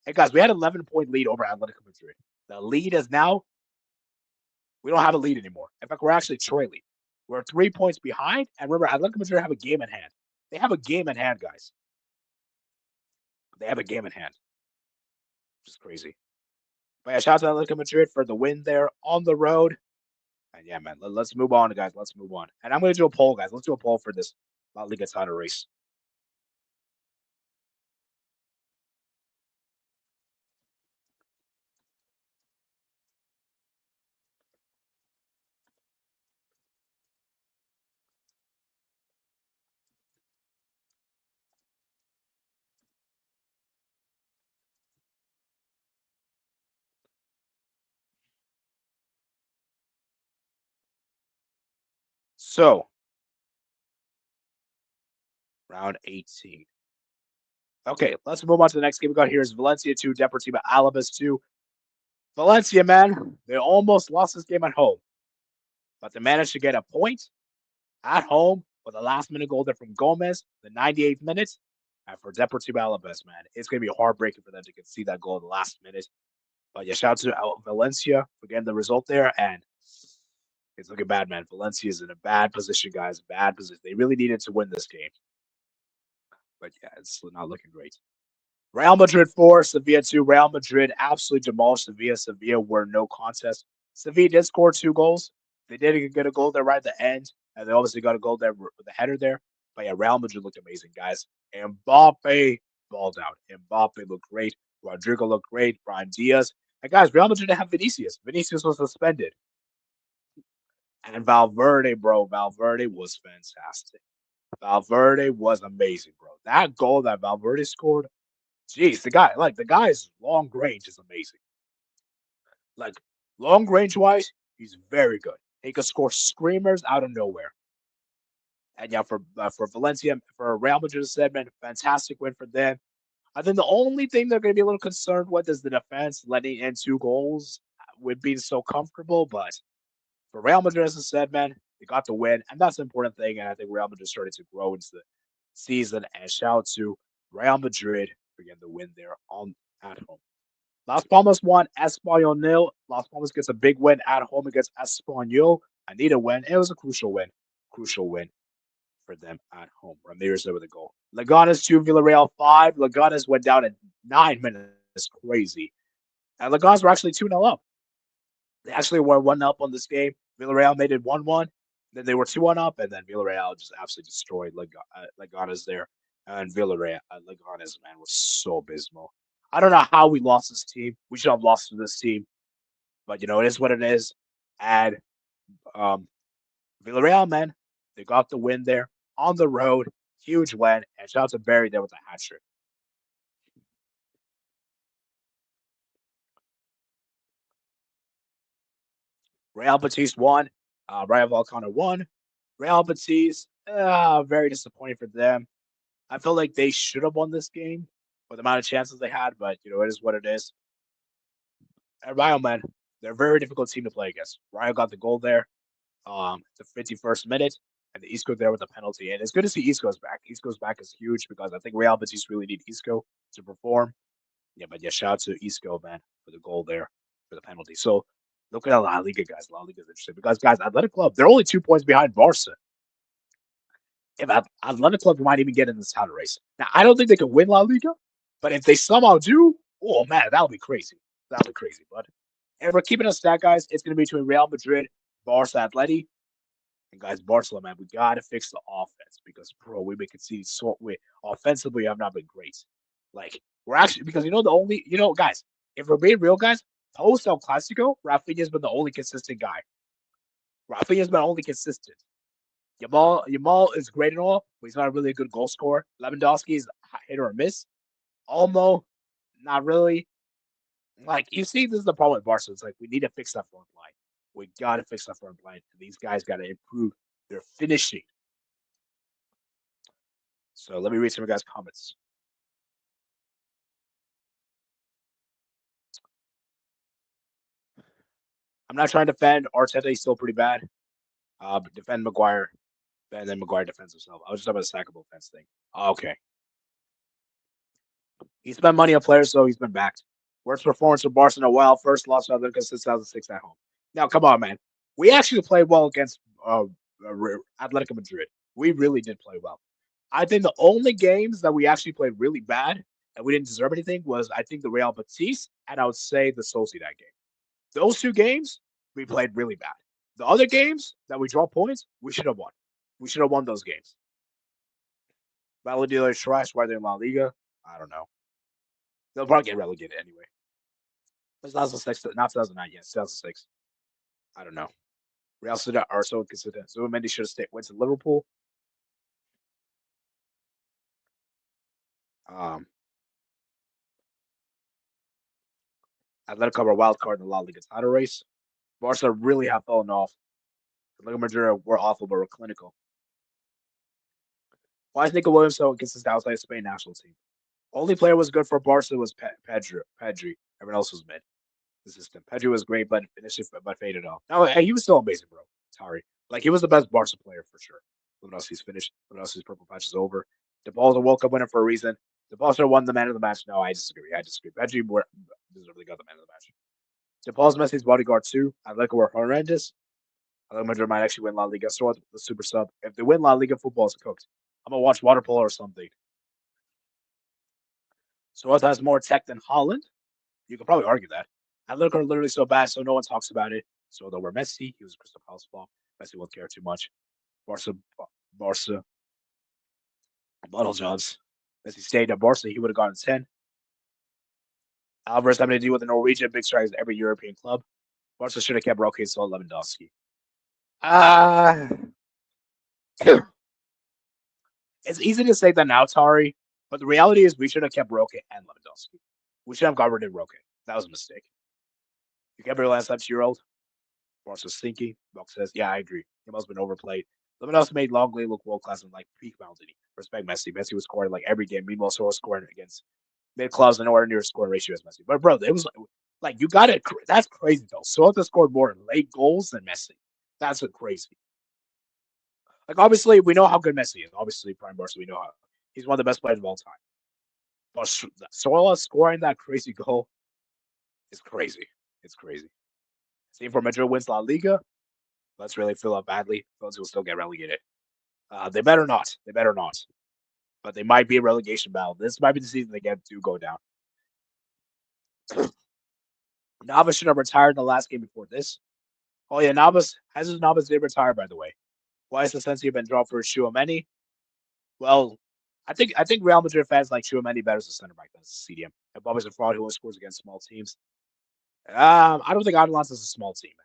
Speaker 1: Hey, guys, we had an 11-point lead over Atletico Madrid. The lead is now, we don't have a lead anymore. In fact, we're actually trailing. We're 3 points behind. And remember, Atletico Madrid have a game in hand. They have a game in hand, guys. They have a game in hand. Which is crazy. But yeah, shout out to Atletico Madrid for the win there on the road. And yeah, man, let's move on, guys. Let's move on. And I'm going to do a poll, guys. Let's do a poll for this La Liga title race. So, round 18. Okay, let's move on to the next game we got here is Valencia 2, Deportivo Alaves 2. Valencia, man, they almost lost this game at home, but they managed to get a point at home with a last minute goal there from Gomez, the 98th minute. And for Deportivo Alaves, man, it's going to be heartbreaking for them to concede that goal in the last minute. But yeah, shout out to Valencia for getting the result there. And it's looking bad, man. Valencia is in a bad position, guys. Bad position. They really needed to win this game. But yeah, it's not looking great. Real Madrid 4, Sevilla 2. Real Madrid absolutely demolished Sevilla. Sevilla were no contest. Sevilla did score 2 goals. They did get a goal there right at the end, and they obviously got a goal there with the header there. But yeah, Real Madrid looked amazing, guys. Mbappe balled out. Mbappe looked great. Rodrigo looked great. Brian Diaz. And guys, Real Madrid didn't have Vinicius. Vinicius was suspended. And Valverde, bro. Valverde was fantastic. Valverde was amazing, bro. That goal that Valverde scored, jeez, the guy's long range is amazing. Like long range wise, he's very good. He could score screamers out of nowhere. And yeah, for Valencia, for Real Madrid, said man, fantastic win for them. I think the only thing they're going to be a little concerned with is the defense letting in 2 goals with being so comfortable. But for Real Madrid, as I said, man, they got the win, and that's the important thing. And I think Real Madrid started to grow into the season. And shout out to Real Madrid for getting the win there on at home. Las Palmas won, Espanyol nil. Las Palmas gets a big win at home against Espanyol. I need a win. It was a crucial win. Crucial win for them at home. Ramirez there with a goal. Leganes 2, Villarreal 5. Leganes went down in 9 minutes. Crazy. And Leganes were actually 2-0 up. They actually were 1 up on this game. Villarreal made it 1-1. Then they were 2-1 up, and then Villarreal just absolutely destroyed Leganes there. And Villarreal, Leganes, man, was so abysmal. I don't know how we lost this team. We should have lost to this team, but it is what it is. And um, Villarreal, man, they got the win there on the road. Huge win. And shout out to Barry there with a hat trick. Real Betis won. Rayo Vallecano won. Real Betis, very disappointing for them. I feel like they should have won this game with the amount of chances they had, but it is what it is. And Rayo, man, they're a very difficult team to play against. Rayo got the goal there, the 51st minute, and the Isco there with a penalty. And it's good to see Isco's back. Isco's back is huge because I think Real Betis really need Isco to perform. Yeah, but yeah, shout out to Isco, man, for the goal there for the penalty. So look at La Liga, guys. La Liga is interesting because, guys, Athletic Club, they're only 2 points behind Barca. If Athletic Club might even get in this title race. Now, I don't think they can win La Liga, but if they somehow do, oh man, that'll be crazy. That'll be crazy, bud. And we're keeping us stat, guys. It's going to be between Real Madrid, Barca, Atleti, and guys, Barcelona, man, we got to fix the offense because, bro, we can see we offensively have not been great. Like we're actually because the only guys, if we're being real, guys, post El Clasico, Rafinha's been the only consistent guy. Rafinha's been only consistent. Yamal is great and all, but he's not really a good goal scorer. Lewandowski is hit or miss. Olmo, not really. Like you see, this is the problem with Barca. It's like we need to fix that front line. We got to fix that front line. And these guys got to improve their finishing. So let me read some of you guys' comments. I'm not trying to defend Arteta. He's still pretty bad. But defend Maguire. And then Maguire defends himself. I was just talking about the sackable fence thing. Okay. He spent money on players, so he's been backed. Worst performance for Barcelona. Well, first loss to Atletico since 2006 at home. Now, come on, man. We actually played well against Atletico Madrid. We really did play well. I think the only games that we actually played really bad and we didn't deserve anything was, I think, the Real Betis and I would say the Sociedad game. Those 2 games, we played really bad. The other games that we draw points, we should have won. We should have won those games. Valladolid trash. Why they're in La Liga? I don't know. They'll probably get relegated anyway. It's 2006, not 2009 yet. 2006. I don't know. Real Sociedad are so consistent. So Mendy should have went to Liverpool. Um, Atletico are a wild card in the La Liga title race. Barca really have fallen off. Atletico Madrid were awful, but were clinical. Why is Nico Williams so inconsistent outside Spain national team? Only player was good for Barca was Pedri. Everyone else was mid. The system. Pedri was great, but initially but faded off. No, he was still amazing, bro. Sorry. Like, he was the best Barca player for sure. Lewandowski's finished. Lewandowski's purple patch is over. DePaul's a World Cup winner for a reason. DePaul should have won the man of the match. No, I disagree. Pedri deservedly got the man of the match. DePaul's Messi's bodyguard too. Atletico were horrendous. Atletico Madrid might actually win La Liga. So the super sub. If they win La Liga, football is cooked. I'm gonna watch water polo or something. So what has more tech than Holland? You could probably argue that. Atletico are literally so bad, so no one talks about it. So though we're Messi, he was a Crystal Palace flop. Messi won't care too much. Barca, bottle jobs. Messi stayed at Barca, he would have gotten 10. Alvarez having to deal with the Norwegian big strikes in every European club. Barca should have kept Roque and sold Lewandowski. It's easy to say that now, Tari, but the reality is we should have kept Roque and Lewandowski. We should have got rid of Roque. That was a mistake. You kept your last 7-year-old. Barca's stinky. Buck says, yeah, I agree. He must have been overplayed. Lewandowski made Longley look world class and like peak Maldini. Respect Messi. Messi was scoring like every game. Meanwhile, so was scoring against mid clubs and nowhere near scoring ratio as Messi. But bro, it was like you got it. That's crazy though. Sota scored more late goals than Messi. That's crazy. Like obviously we know how good Messi is. Obviously, prime Barca, we know how he's one of the best players of all time. But Sola scoring that crazy goal is crazy. It's crazy. Team for Madrid wins La Liga. Let's really fill up badly. Those will still get relegated. They better not. They better not. But they might be a relegation battle. This might be the season they do go down. Navas should have retired in the last game before this. Oh yeah, Navas did retire, by the way. Why is Asensio been dropped for Tchouaméni? Well, I think Real Madrid fans like Tchouaméni better as a center back than as a CDM. Mbappe's a fraud who only scores against small teams. I don't think Atalanta is a small team, man.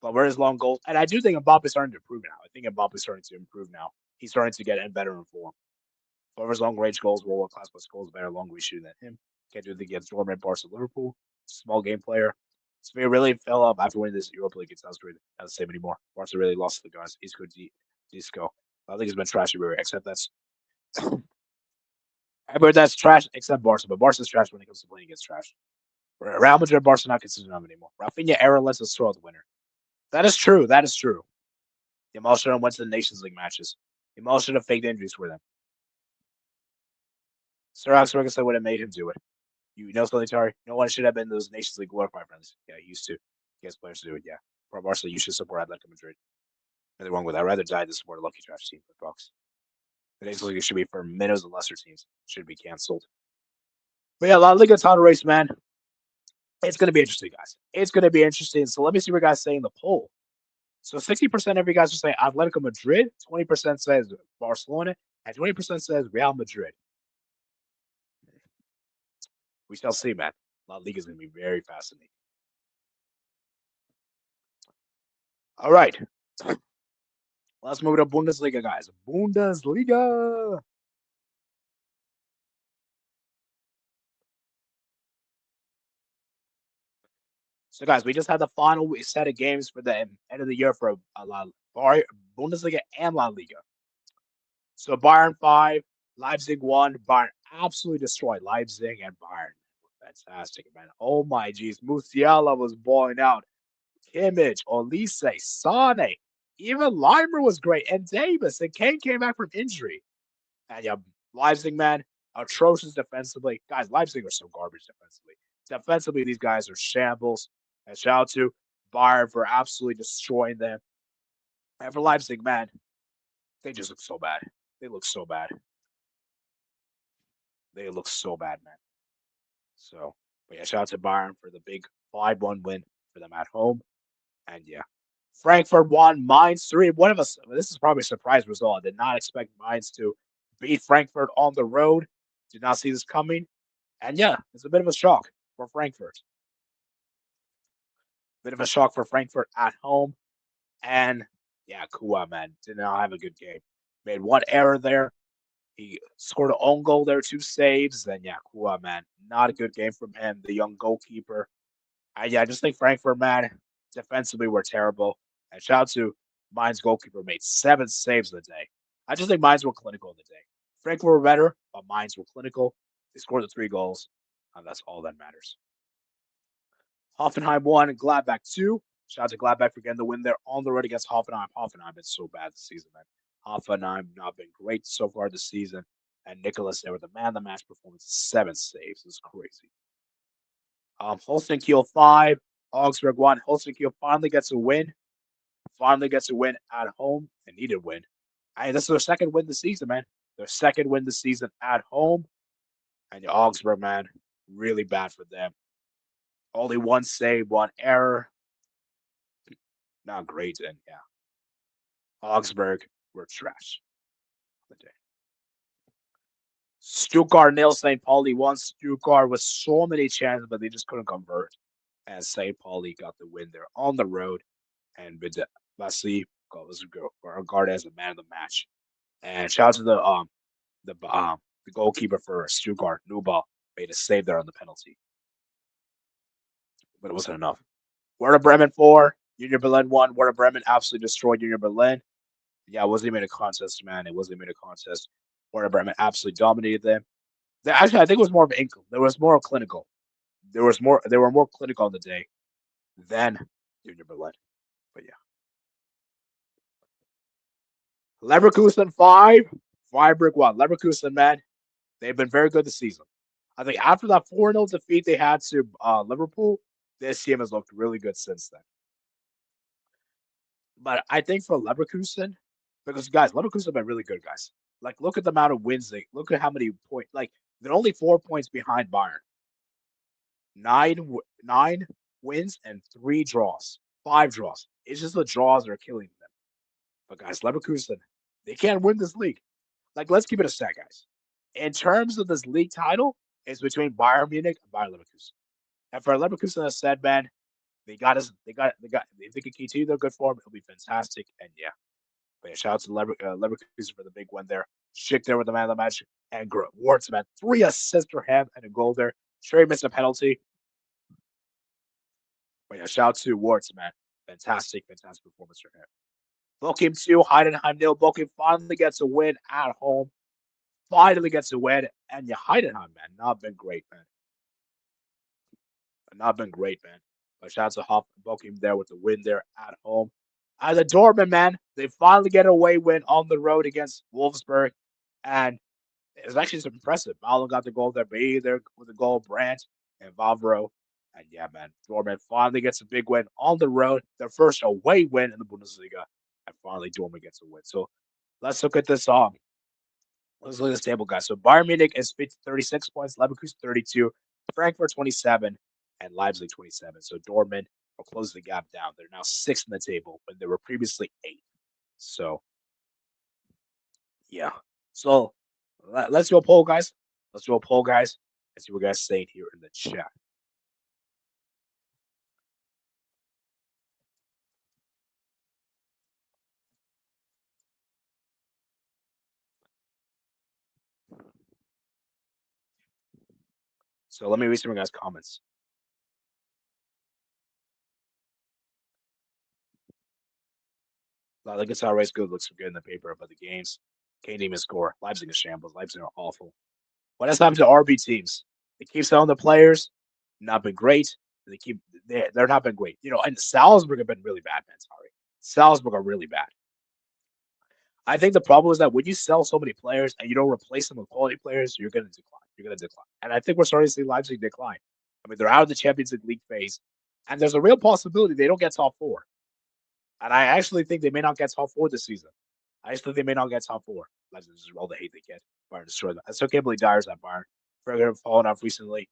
Speaker 1: But where his long goals, and I do think Mbappe's starting to improve now. I think Mbappe's starting to improve now. He's starting to get in better in form. Whoever's long range goals, world class plus goals, better long range shooting than him. Can't do it against Dortmund, Barca, Liverpool. Small game player. Sevilla really fell up after winning this Europa League. It's not the same anymore. Barca really lost to the guys. Isco, Disco. I think it's been trash everywhere, except that's everywhere that's trash except Barca. But Barca's trash when it comes to playing against trash. Real Madrid, Barca not considered enough anymore. Rafinha era lets us throw out the winner. That is true. That is true. Yamal should have went to the Nations League matches. Yamal should have faked injuries for them. Sir Alex Ferguson would have made him do it. You know something, Tari? No one should have been those Nations League glory, my friends. Yeah, he used to. He has players to do it, yeah. For Barca, you should support Atletico Madrid. Nothing wrong with that. I'd rather die than support a lucky trash team for Bucks. The Nations League should be for minnows and lesser teams. Should be canceled. But yeah, La Liga title race, man. It's going to be interesting, guys. It's going to be interesting. So let me see what guys say in the poll. So 60% of you guys are saying Atletico Madrid, 20% says Barcelona, and 20% says Real Madrid. We shall see, man. La Liga is going to be very fascinating. All right. Let's move to Bundesliga, guys. Bundesliga. So, guys, we just had the final set of games for the end of the year for Bundesliga and La Liga. So, Bayern 5, Leipzig 1. Bayern absolutely destroyed Leipzig and Bayern. Fantastic, man. Oh, my geez. Musiala was balling out. Kimmich, Olise, Sane. Even Leimer was great. And Davis. And Kane came back from injury. And yeah, Leipzig, man, atrocious defensively. Guys, Leipzig are so garbage defensively. Defensively, these guys are shambles. And shout out to Bayern for absolutely destroying them. And for Leipzig, man, they just look so bad. They look so bad. They look so bad, man. So, but yeah, shout out to Bayern for the big 5-1 win for them at home. And yeah, Frankfurt won, Mainz 3. One of us, this is probably a surprise result. I did not expect Mainz to beat Frankfurt on the road. Did not see this coming. And yeah, it's a bit of a shock for Frankfurt. Bit of a shock for Frankfurt at home. And yeah, Kua, man, did not have a good game. Made one error there. He scored an own goal there, 2 saves. Then yeah, Kua, man, not a good game from him, the young goalkeeper. I just think Frankfurt, man, defensively were terrible. And shout out to Mainz goalkeeper, made 7 saves of the day. I just think Mainz were clinical in the day. Frankfurt were better, but Mainz were clinical. They scored the 3 goals, and that's all that matters. Hoffenheim 1 and Gladbach 2. Shout out to Gladbach for getting the win there on the road against Hoffenheim. Hoffenheim been so bad this season, man. Hoffenheim not been great so far this season. And Nicholas there with the man of the match performance, 7 saves. It's crazy. Holstein Kiel 5, Augsburg 1. Holstein Kiel finally gets a win. Finally gets a win at home. A needed win. This is their second win this season, man. Their second win this season at home. And the Augsburg, man, really bad for them. Only 1 save, 1 error. Not great, and yeah. Augsburg were trash. Stuttgart 0, St. Pauli 1. Stuttgart with so many chances, but they just couldn't convert. And St. Pauli got the win there on the road. And Vasily was regarded as the man of the match. And shout out to the goalkeeper for Stuttgart, Nubal, made a save there on the penalty. But it wasn't enough. Werder Bremen 4, Union Berlin 1. Werder Bremen absolutely destroyed Union Berlin. Yeah, it wasn't even a contest, man. It wasn't even a contest. Werder Bremen absolutely dominated them. Actually, I think it was more of an there was more clinical. They were more clinical on the day than Union Berlin. But yeah. Leverkusen 5, Freiburg 1. Leverkusen, man, they've been very good this season. I think after that 4-0 defeat they had to Liverpool, this team has looked really good since then. But I think for Leverkusen, because guys, Leverkusen have been really good, guys. Like, look at the amount of wins look at how many points. Like, they're only 4 points behind Bayern. 9 wins and 3 draws, 5 draws. It's just the draws that are killing them. But guys, Leverkusen, they can't win this league. Like, let's keep it a stat, guys. In terms of this league title, it's between Bayern Munich and Bayern Leverkusen. And for Leverkusen, as said, man, they if they can continue their good form, it'll be fantastic. And yeah. But yeah, shout out to Leverkusen for the big win there. Schick there with the man of the match. And Warts, man, 3 assists for him and a goal there. Sure, he missed a penalty. But yeah, shout out to Warts, man. Fantastic performance for him. Bochum 2, Heidenheim 0. Bochum finally gets a win at home. Finally gets a win. And yeah, Heidenheim, man, not been great, man. Not been great, man. But shout out to Bochum there with the win there at home. As a Dortmund, man, they finally get a away win on the road against Wolfsburg. And it was actually impressive. Malo got the goal there, Bailey there with the goal, Brandt and Vavro. And yeah, man, Dortmund finally gets a big win on the road. Their first away win in the Bundesliga. And finally, Dortmund gets a win. So let's look at this. Let's look at this table, guys. So Bayern Munich is 36 points, Leverkusen 32, Frankfurt 27, and Leipzig 27. So Dortmund will close the gap down. They're now 6th in the table when they were previously 8th. So, yeah. So let's do a poll, guys. Let's do a poll, guys, and see what you guys say here in the chat. So let me read some of you guys' comments. The guitar race good looks good in the paper, but the games can't even score. Leipzig is shambles. Leipzig are awful. What has happened to RB teams? They keep selling the players. Not been great. They're not been great. You know, and Salzburg have been really bad, man. Sorry. Salzburg are really bad. I think the problem is that when you sell so many players and you don't replace them with quality players, you're going to decline. You're going to decline. And I think we're starting to see Leipzig decline. I mean, they're out of the Champions League phase, and there's a real possibility they don't get top 4. And I actually think they may not get top 4 this season. I actually think they may not get top 4. Leipzig is all the hate they get. Bayern destroy them. I still can't believe Dyer's at Bayern. Further fallen off recently.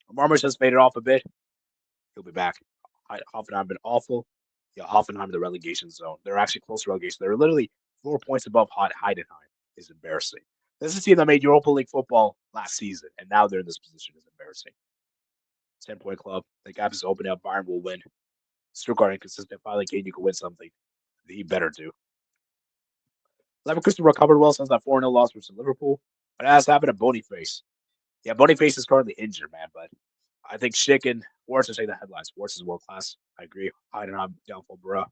Speaker 1: Marmers has faded off a bit. He'll be back. Hoffenheim have been awful. Yeah, Hoffenheim, the relegation zone. They're actually close to relegation. They're literally 4 points above Heidenheim. It's embarrassing. This is a team that made Europa League football last season, and now they're in this position. It's embarrassing. 10-point club. The gap is opening up. Bayern will win. Stuttgart inconsistent. Finally, Kane, you can win something. He better do. Leverkusen recovered well since that 4-0 loss versus Liverpool. But it has happened to Boniface. Yeah, Boniface is currently injured, man. But I think Schick and Sports is take the headlines. Sports is world class. I agree. Heidenheim downfall, bro.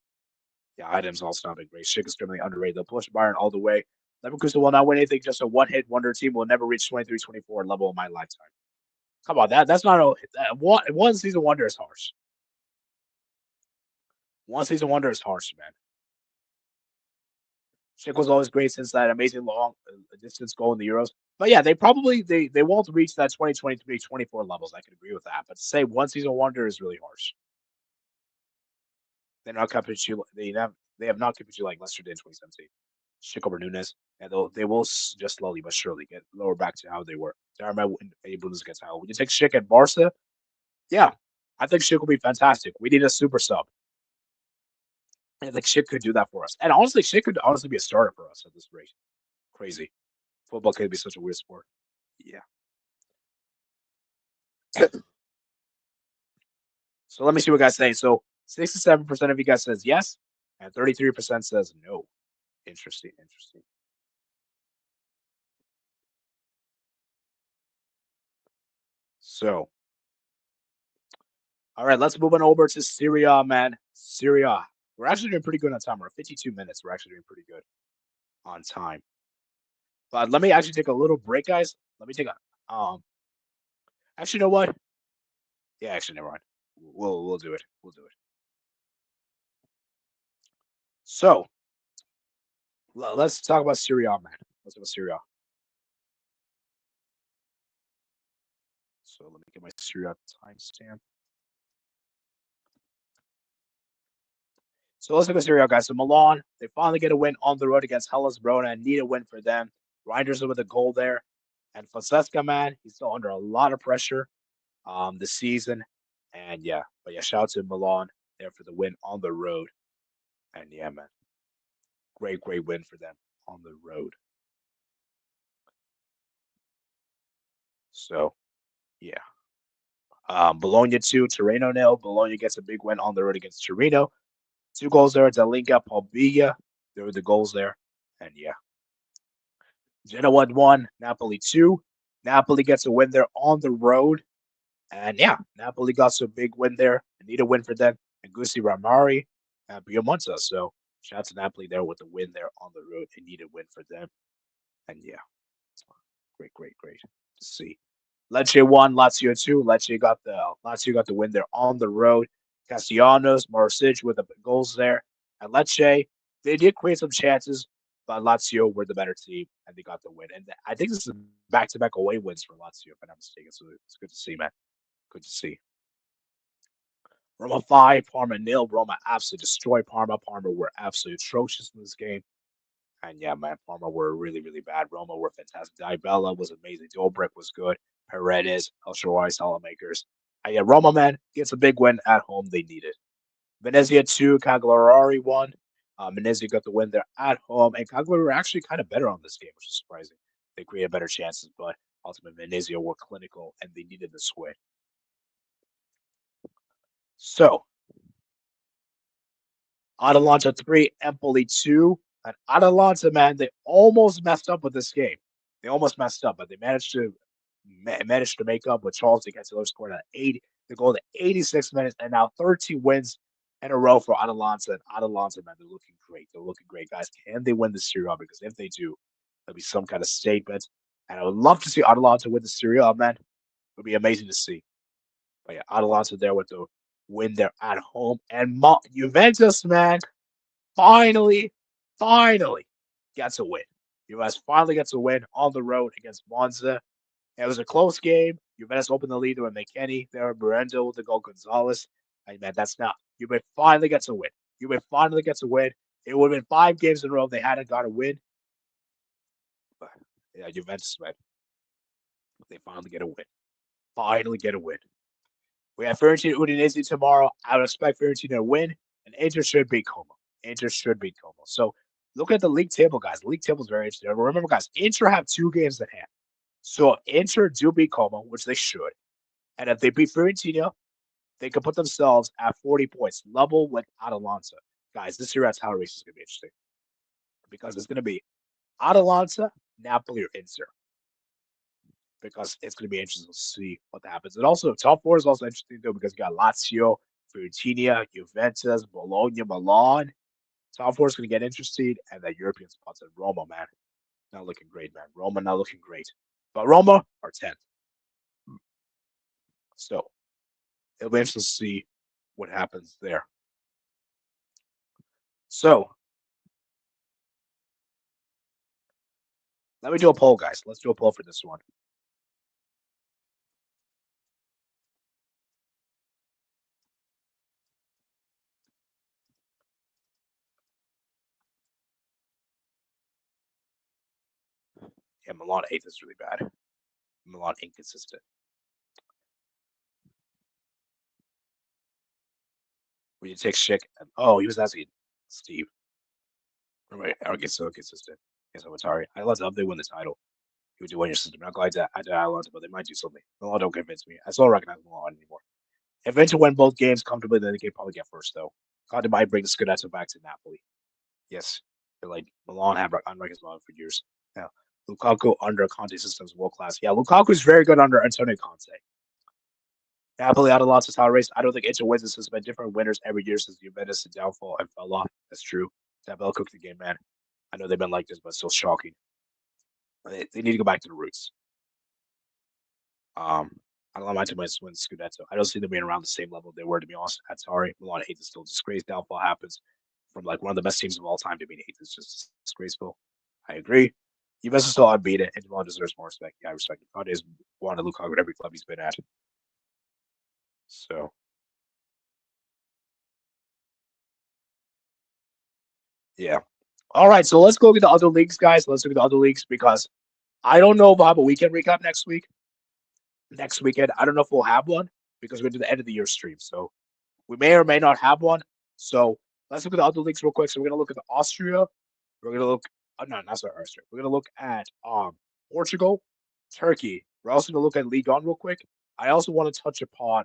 Speaker 1: Yeah, Heidenheim's also not been great. Schick is extremely underrated. They'll push Bayern all the way. Leverkusen will not win anything. Just a one-hit wonder team will never reach 23-24 level in my lifetime. Come on, that's not a one season wonder is harsh. One season wonder is harsh, man. Schick was always great since that amazing long distance goal in the Euros. But yeah, they won't reach that 2023-24 levels. I can agree with that. But to say one season wonder is really harsh. They're not competing. They have not competed like Leicester did in 2017. Schick over Nunes, and they will just slowly but surely get lower back to how they were. They are my a Bundesliga title. When you take Schick at Barca, yeah, I think Schick will be fantastic. We need a super sub. I think Schick could do that for us. And honestly, Schick could honestly be a starter for us at this rate. Crazy. Football could be such a weird sport. Yeah. So let me see what guys say. So 67% of you guys says yes, and 33% says no. Interesting. So, all right, let's move on over to Serie A, man. Serie A. We're actually doing pretty good on time. We're at 52 minutes. We're actually doing pretty good on time. But let me actually take a little break, guys. Let me take a actually, you know what? Yeah, actually, never mind. We'll do it. We'll do it. So let's talk about Serie A, man. Let's talk about Serie A. So let me get my Serie A timestamp. So let's look at Serie A, guys. So Milan, they finally get a win on the road against Hellas Verona and need a win for them. Reinders with a goal there. And Fonseca, man, he's still under a lot of pressure this season. And yeah, but yeah, shout out to Milan there for the win on the road. And yeah, man, great win for them on the road. So yeah. Bologna 2, Torino 0. Bologna gets a big win on the road against Torino. 2 goals there. Liga, Pobia. There were the goals there. And yeah. Genoa 1, Napoli 2. Napoli gets a win there on the road. And yeah, Napoli got a big win there. They need a win for them. And Gusi Ramari and Piemonte. So shout out to Napoli there with the win there on the road. They need a win for them. And yeah, great to see. Lecce 1, Lazio 2. Lecce got the win there on the road. Castellanos, Marsic with the goals there. And Lecce, they did create some chances, but Lazio were the better team and they got the win. And I think this is back-to-back away wins for Lazio, if I'm not mistaken. So it's good to see, man. Good to see. Roma 5, Parma 0. Roma absolutely destroyed Parma. Parma were absolutely atrocious in this game. And yeah, man, Parma were really bad. Roma were fantastic. Dybala was amazing. Dobrik was good. Paredes, El Shaarawy, Salamakers. And yeah, Roma, man, gets a big win at home. They need it. Venezia 2, Cagliari 1. Venezia got the win there at home. And Cagliari were actually kind of better on this game, which is surprising. They created better chances, but ultimately Venezia were clinical and they needed this win. So, Atalanta 3, Empoli 2. And Atalanta, man, they almost messed up with this game. They almost messed up, but they managed to make up with Charles Cancelo scored at 80. The goal at 86 minutes, and now 13 wins in a row for Atalanta. And Atalanta, man, they're looking great. They're looking great, guys. Can they win the Serie A? Because if they do, there'll be some kind of statement. And I would love to see Atalanta win the Serie A, man. It would be amazing to see. But yeah, Atalanta there with the win there at home. And Juventus, man, finally gets a win. Juventus finally gets a win on the road against Monza. It was a close game. Juventus opened the lead with McKennie there, Moreno with the goal, Gonzalez. And man, that's not. Juve finally gets a win. Juve finally gets a win. It would have been 5 games in a row if they hadn't got a win. But yeah, Juventus, man, they finally get a win. Finally get a win. We have Fiorentina Udinese tomorrow. I would expect Fiorentina to win, and Inter should beat Como. Inter should beat Como. So look at the league table, guys. The league table is very interesting. Remember, guys, Inter have 2 games at hand. So if Inter do beat Como, which they should, and if they beat Fiorentina, they could put themselves at 40 points, level with Atalanta. Guys, this year at title race is going to be interesting because it's going to be Atalanta, Napoli, or Inter. because it's going to be interesting to see what happens. And also, top four is also interesting though because you got Lazio, Fiorentina, Juventus, Bologna, Milan. Top four is going to get interesting, and that European spots at Roma, man, not looking great, man. Roma not looking great, but Roma are 10th. So it'll be interesting to see what happens there. So let me do a poll, guys. Let's do a poll for this one. Yeah, Milan 8th is really bad. Milan inconsistent. We need to take Schick. Oh, he was asking Steve. Right, I don't get so consistent. Yes, I'm sorry. I love they win the title. He would do win your system. I'm not glad that I loved it, but they might do something. Milan don't convince me. I still don't recognize Milan anymore. If Inter win both games comfortably, then they can probably get first, though. Conte might bring the Scudetto back to Napoli. Yes, they're like Milan have unrecognized Milan for years. Yeah, Lukaku under Conte system's world class. Yeah, Lukaku is very good under Antonio Conte. Napoli out of lots of title race. I don't think Inter wins. This has been different winners every year since Juventus' downfall and fell off. That's true. Tabella cooked the game, man. I know they've been like this, but it's still shocking. They need to go back to the roots. I don't mind to win Scudetto. I don't see them being around the same level they were, to be honest. At sorry, Milan 8th is still a disgrace. Downfall happens from like one of the best teams of all time to being 8th is just disgraceful. I agree. Juventus is still unbeaten, and Milan deserves more respect. Yeah, I respect it. Conte has wanted Lukaku at every club he's been at. So, yeah. All right, so let's go look at the other leagues, guys. Let's look at the other leagues because I don't know if we'll have a weekend recap next week. Next weekend, I don't know if we'll have one because we're going to do the end of the year stream. So we may or may not have one. So let's look at the other leagues real quick. So we're going to look at the Austria. We're going to look, no, not sorry, Austria. We're going to look at Portugal, Turkey. We're also going to look at Ligue 1 real quick. I also want to touch upon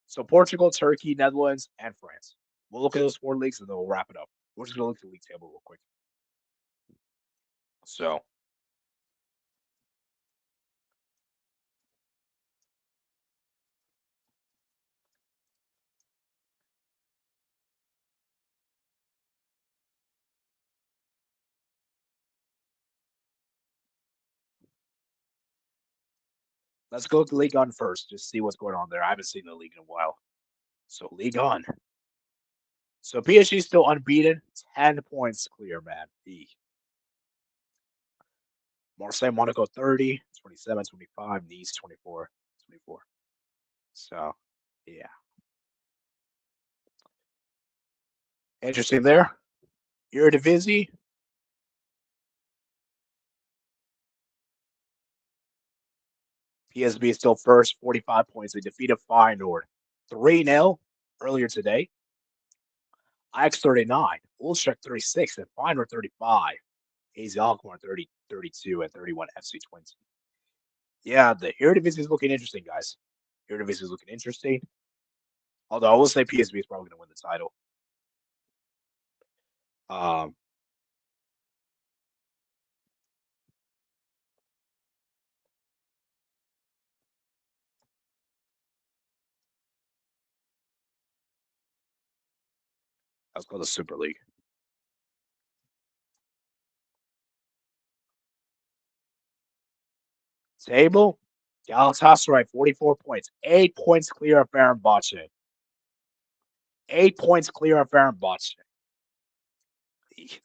Speaker 1: so Portugal, Turkey, Netherlands, and France. We'll look at those four leagues and then we'll wrap it up. We're just going to look at the league table real quick. So let's go to League On first, just see what's going on there. I haven't seen the league in a while. So League On. So PSG still unbeaten, 10 points clear, man. Marseille, Monaco 30, 27, 25, Nice 24, 24. So, yeah. Interesting there. Eredivisie. PSV is still first, 45 points. They defeated Feyenoord 3-0 earlier today. Ajax 39, Ulster 36, and Feyenoord 35. AZ Alkmaar 30, 32, and 31 FC 20. Yeah, the Eredivisie is looking interesting, guys. Eredivisie is looking interesting. Although I will say PSV is probably going to win the title. Let's go to the Super League. Table, Galatasaray 44 points, 8 points clear of Fenerbahce. 8 points clear of Fenerbahce.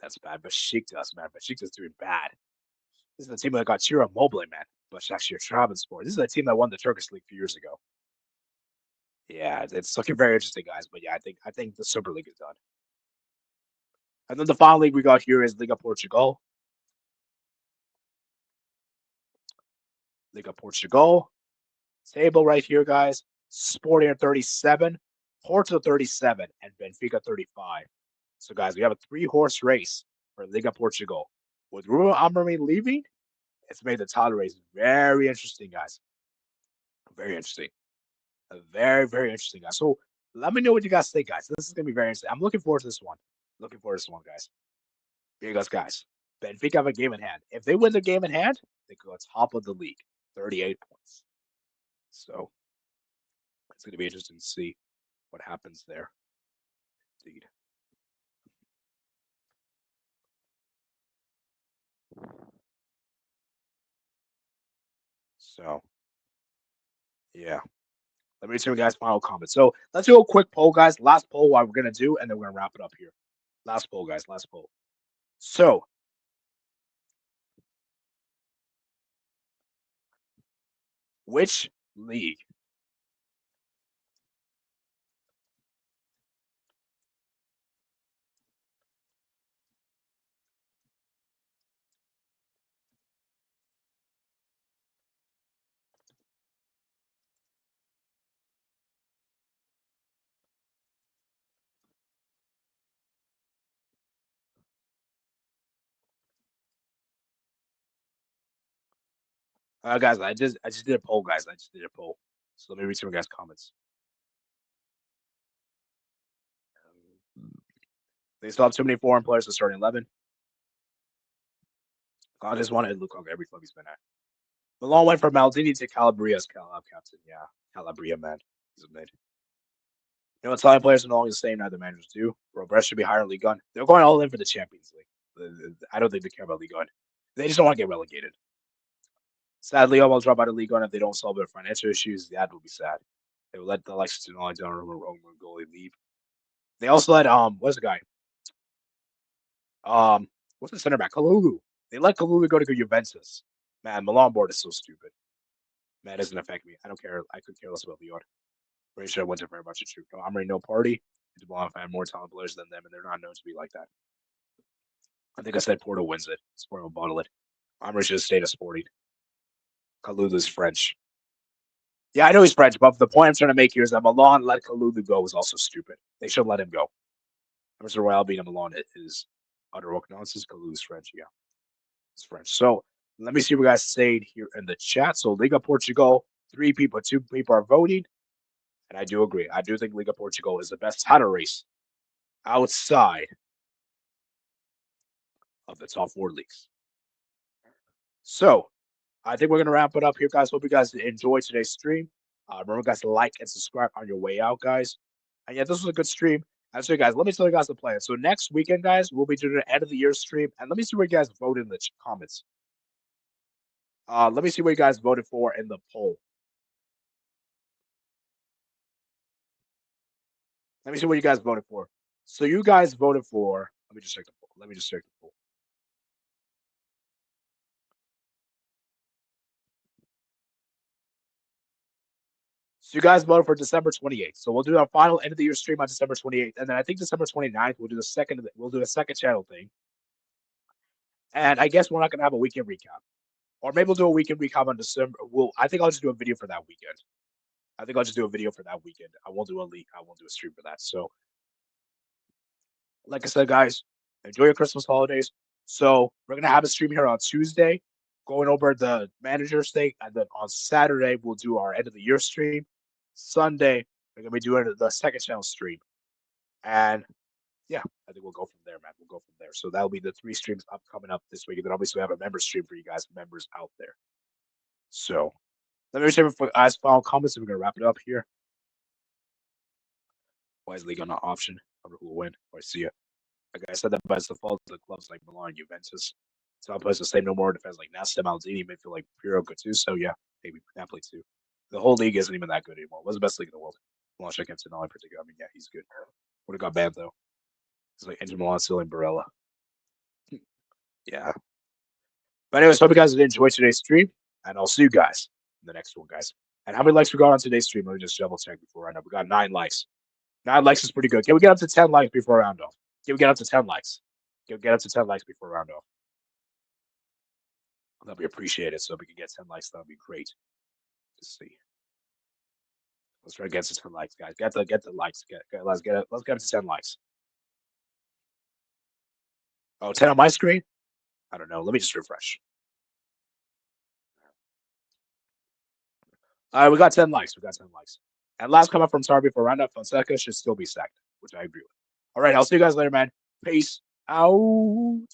Speaker 1: That's bad. Besiktas, man. Besiktas doing bad. This is the team that got Ciro Immobile, man. Başakşehir Trabzonspor. This is the team that won the Turkish League a few years ago. Yeah, it's looking very interesting, guys. But yeah, I think the Super League is done. And then the final league we got here is Liga Portugal. Liga Portugal. Table right here, guys. Sporting at 37, Porto 37, and Benfica 35. So, guys, we have a 3-horse race for Liga Portugal. With Ruben Amorim leaving, it's made the title race very interesting, guys. Very interesting. Very, very interesting, guys. So, let me know what you guys think, guys. This is going to be very interesting. I'm looking forward to this one. Looking forward to this one, guys. Here you guys, guys. Benfica have a game in hand. If they win the game in hand, they go top of the league, 38 points. So it's going to be interesting to see what happens there. Indeed. So, yeah. Let me see you guys' final comments. So let's do a quick poll, guys. Last poll, what we're going to do, and then we're going to wrap it up here. Last poll, guys. Last poll. So, which league guys, I just did a poll, guys. I just did a poll. So let me read some of you guys' comments. They still have too many foreign players to start in 11. I just wanted Lukaku every club he's been at. Malone went from Maldini to Calabria as captain. Yeah, Calabria, man. He's a mid. You know, Italian players are no longer the same, neither managers do. Brest should be higher in Ligue 1. They're going all in for the Champions League. I don't think they care about Ligue 1. They just don't want to get relegated. Sadly, will drop out of Ligue 1 if they don't solve their financial issues. That will be sad. They will let the Alexis and Donnarumma goalie leave. They also let what's the guy? What's the center back? Kalulu. They let Kalulu go to Juventus. Man, Milan board is so stupid. Man, it doesn't affect me. I don't care. I could care less about Lyon. Pretty sure I went to very much a true. I'm already no party. Milan have more talented players than them, and they're not known to be like that. I think I said Porto wins it. Sport will bottle it. I'm just stayed a sporting. Kalulu's French. Yeah, I know he's French, but the point I'm trying to make here is that Milan let Kalulu go was also stupid. They should let him go. Mr. Royal being a Milan is utter nonsense. Kalulu's French, yeah. It's French. So let me see what you guys say here in the chat. So Liga Portugal, 2 people are voting. And I do agree. I do think Liga Portugal is the best title race outside of the top 4 leagues. So I think we're going to wrap it up here, guys. Hope you guys enjoyed today's stream. Remember, guys, to like and subscribe on your way out, guys. And yeah, this was a good stream. And so, guys, let me tell you guys the plan. So next weekend, guys, we'll be doing an end of the year stream. And let me see what you guys voted in the comments. Let me see what you guys voted for in the poll. Let me see what you guys voted for. So you guys voted for. Let me just check the poll. So you guys voted for December 28th. So we'll do our final end of the year stream on December 28th. And then I think December 29th, we'll do a second channel thing. And I guess we're not going to have a weekend recap. Or maybe we'll do a weekend recap on December. I think I'll just do a video for that weekend. I won't do a stream for that. So, like I said, guys, enjoy your Christmas holidays. So we're going to have a stream here on Tuesday, going over the manager's thing. And then on Saturday, we'll do our end of the year stream. Sunday, we're going to be doing the second channel stream. And yeah, I think we'll go from there, man. So that'll be the 3 streams coming up this week. And then obviously we have a member stream for you guys, members out there. So let me reserve for guys' final comments, and we're going to wrap it up here. Why is Liga not option? I wonder who will win. I see it. Like I said, that by default, the clubs like Milan and Juventus. Some players to say no more defense like Nesta, Maldini, midfield like Pirlo could too. So yeah, maybe Napoli too. The whole league isn't even that good anymore. What's the best league in the world? Milan against Milan in particular. I mean, yeah, he's good. Would have got banned though. It's like Inter Milan still in Barella. Yeah. But anyways, hope you guys did enjoy today's stream, and I'll see you guys in the next one, guys. And how many likes we got on today's stream? Let me just double check before I round up. We got 9 likes. 9 likes is pretty good. Can we get up to 10 likes before round off? Can we get up to 10 likes? Can we get up to 10 likes before round off? That'll be appreciated. So if we can get 10 likes, that'll be great. Let's see. Let's try to get to 10 likes, guys. Get the likes. Let's get up to 10 likes. Oh, 10 on my screen? I don't know. Let me just refresh. All right, we got 10 likes. And last comment from Sarbi for roundup, Fonseca should still be sacked, which I agree with. All right, I'll see you guys later, man. Peace out.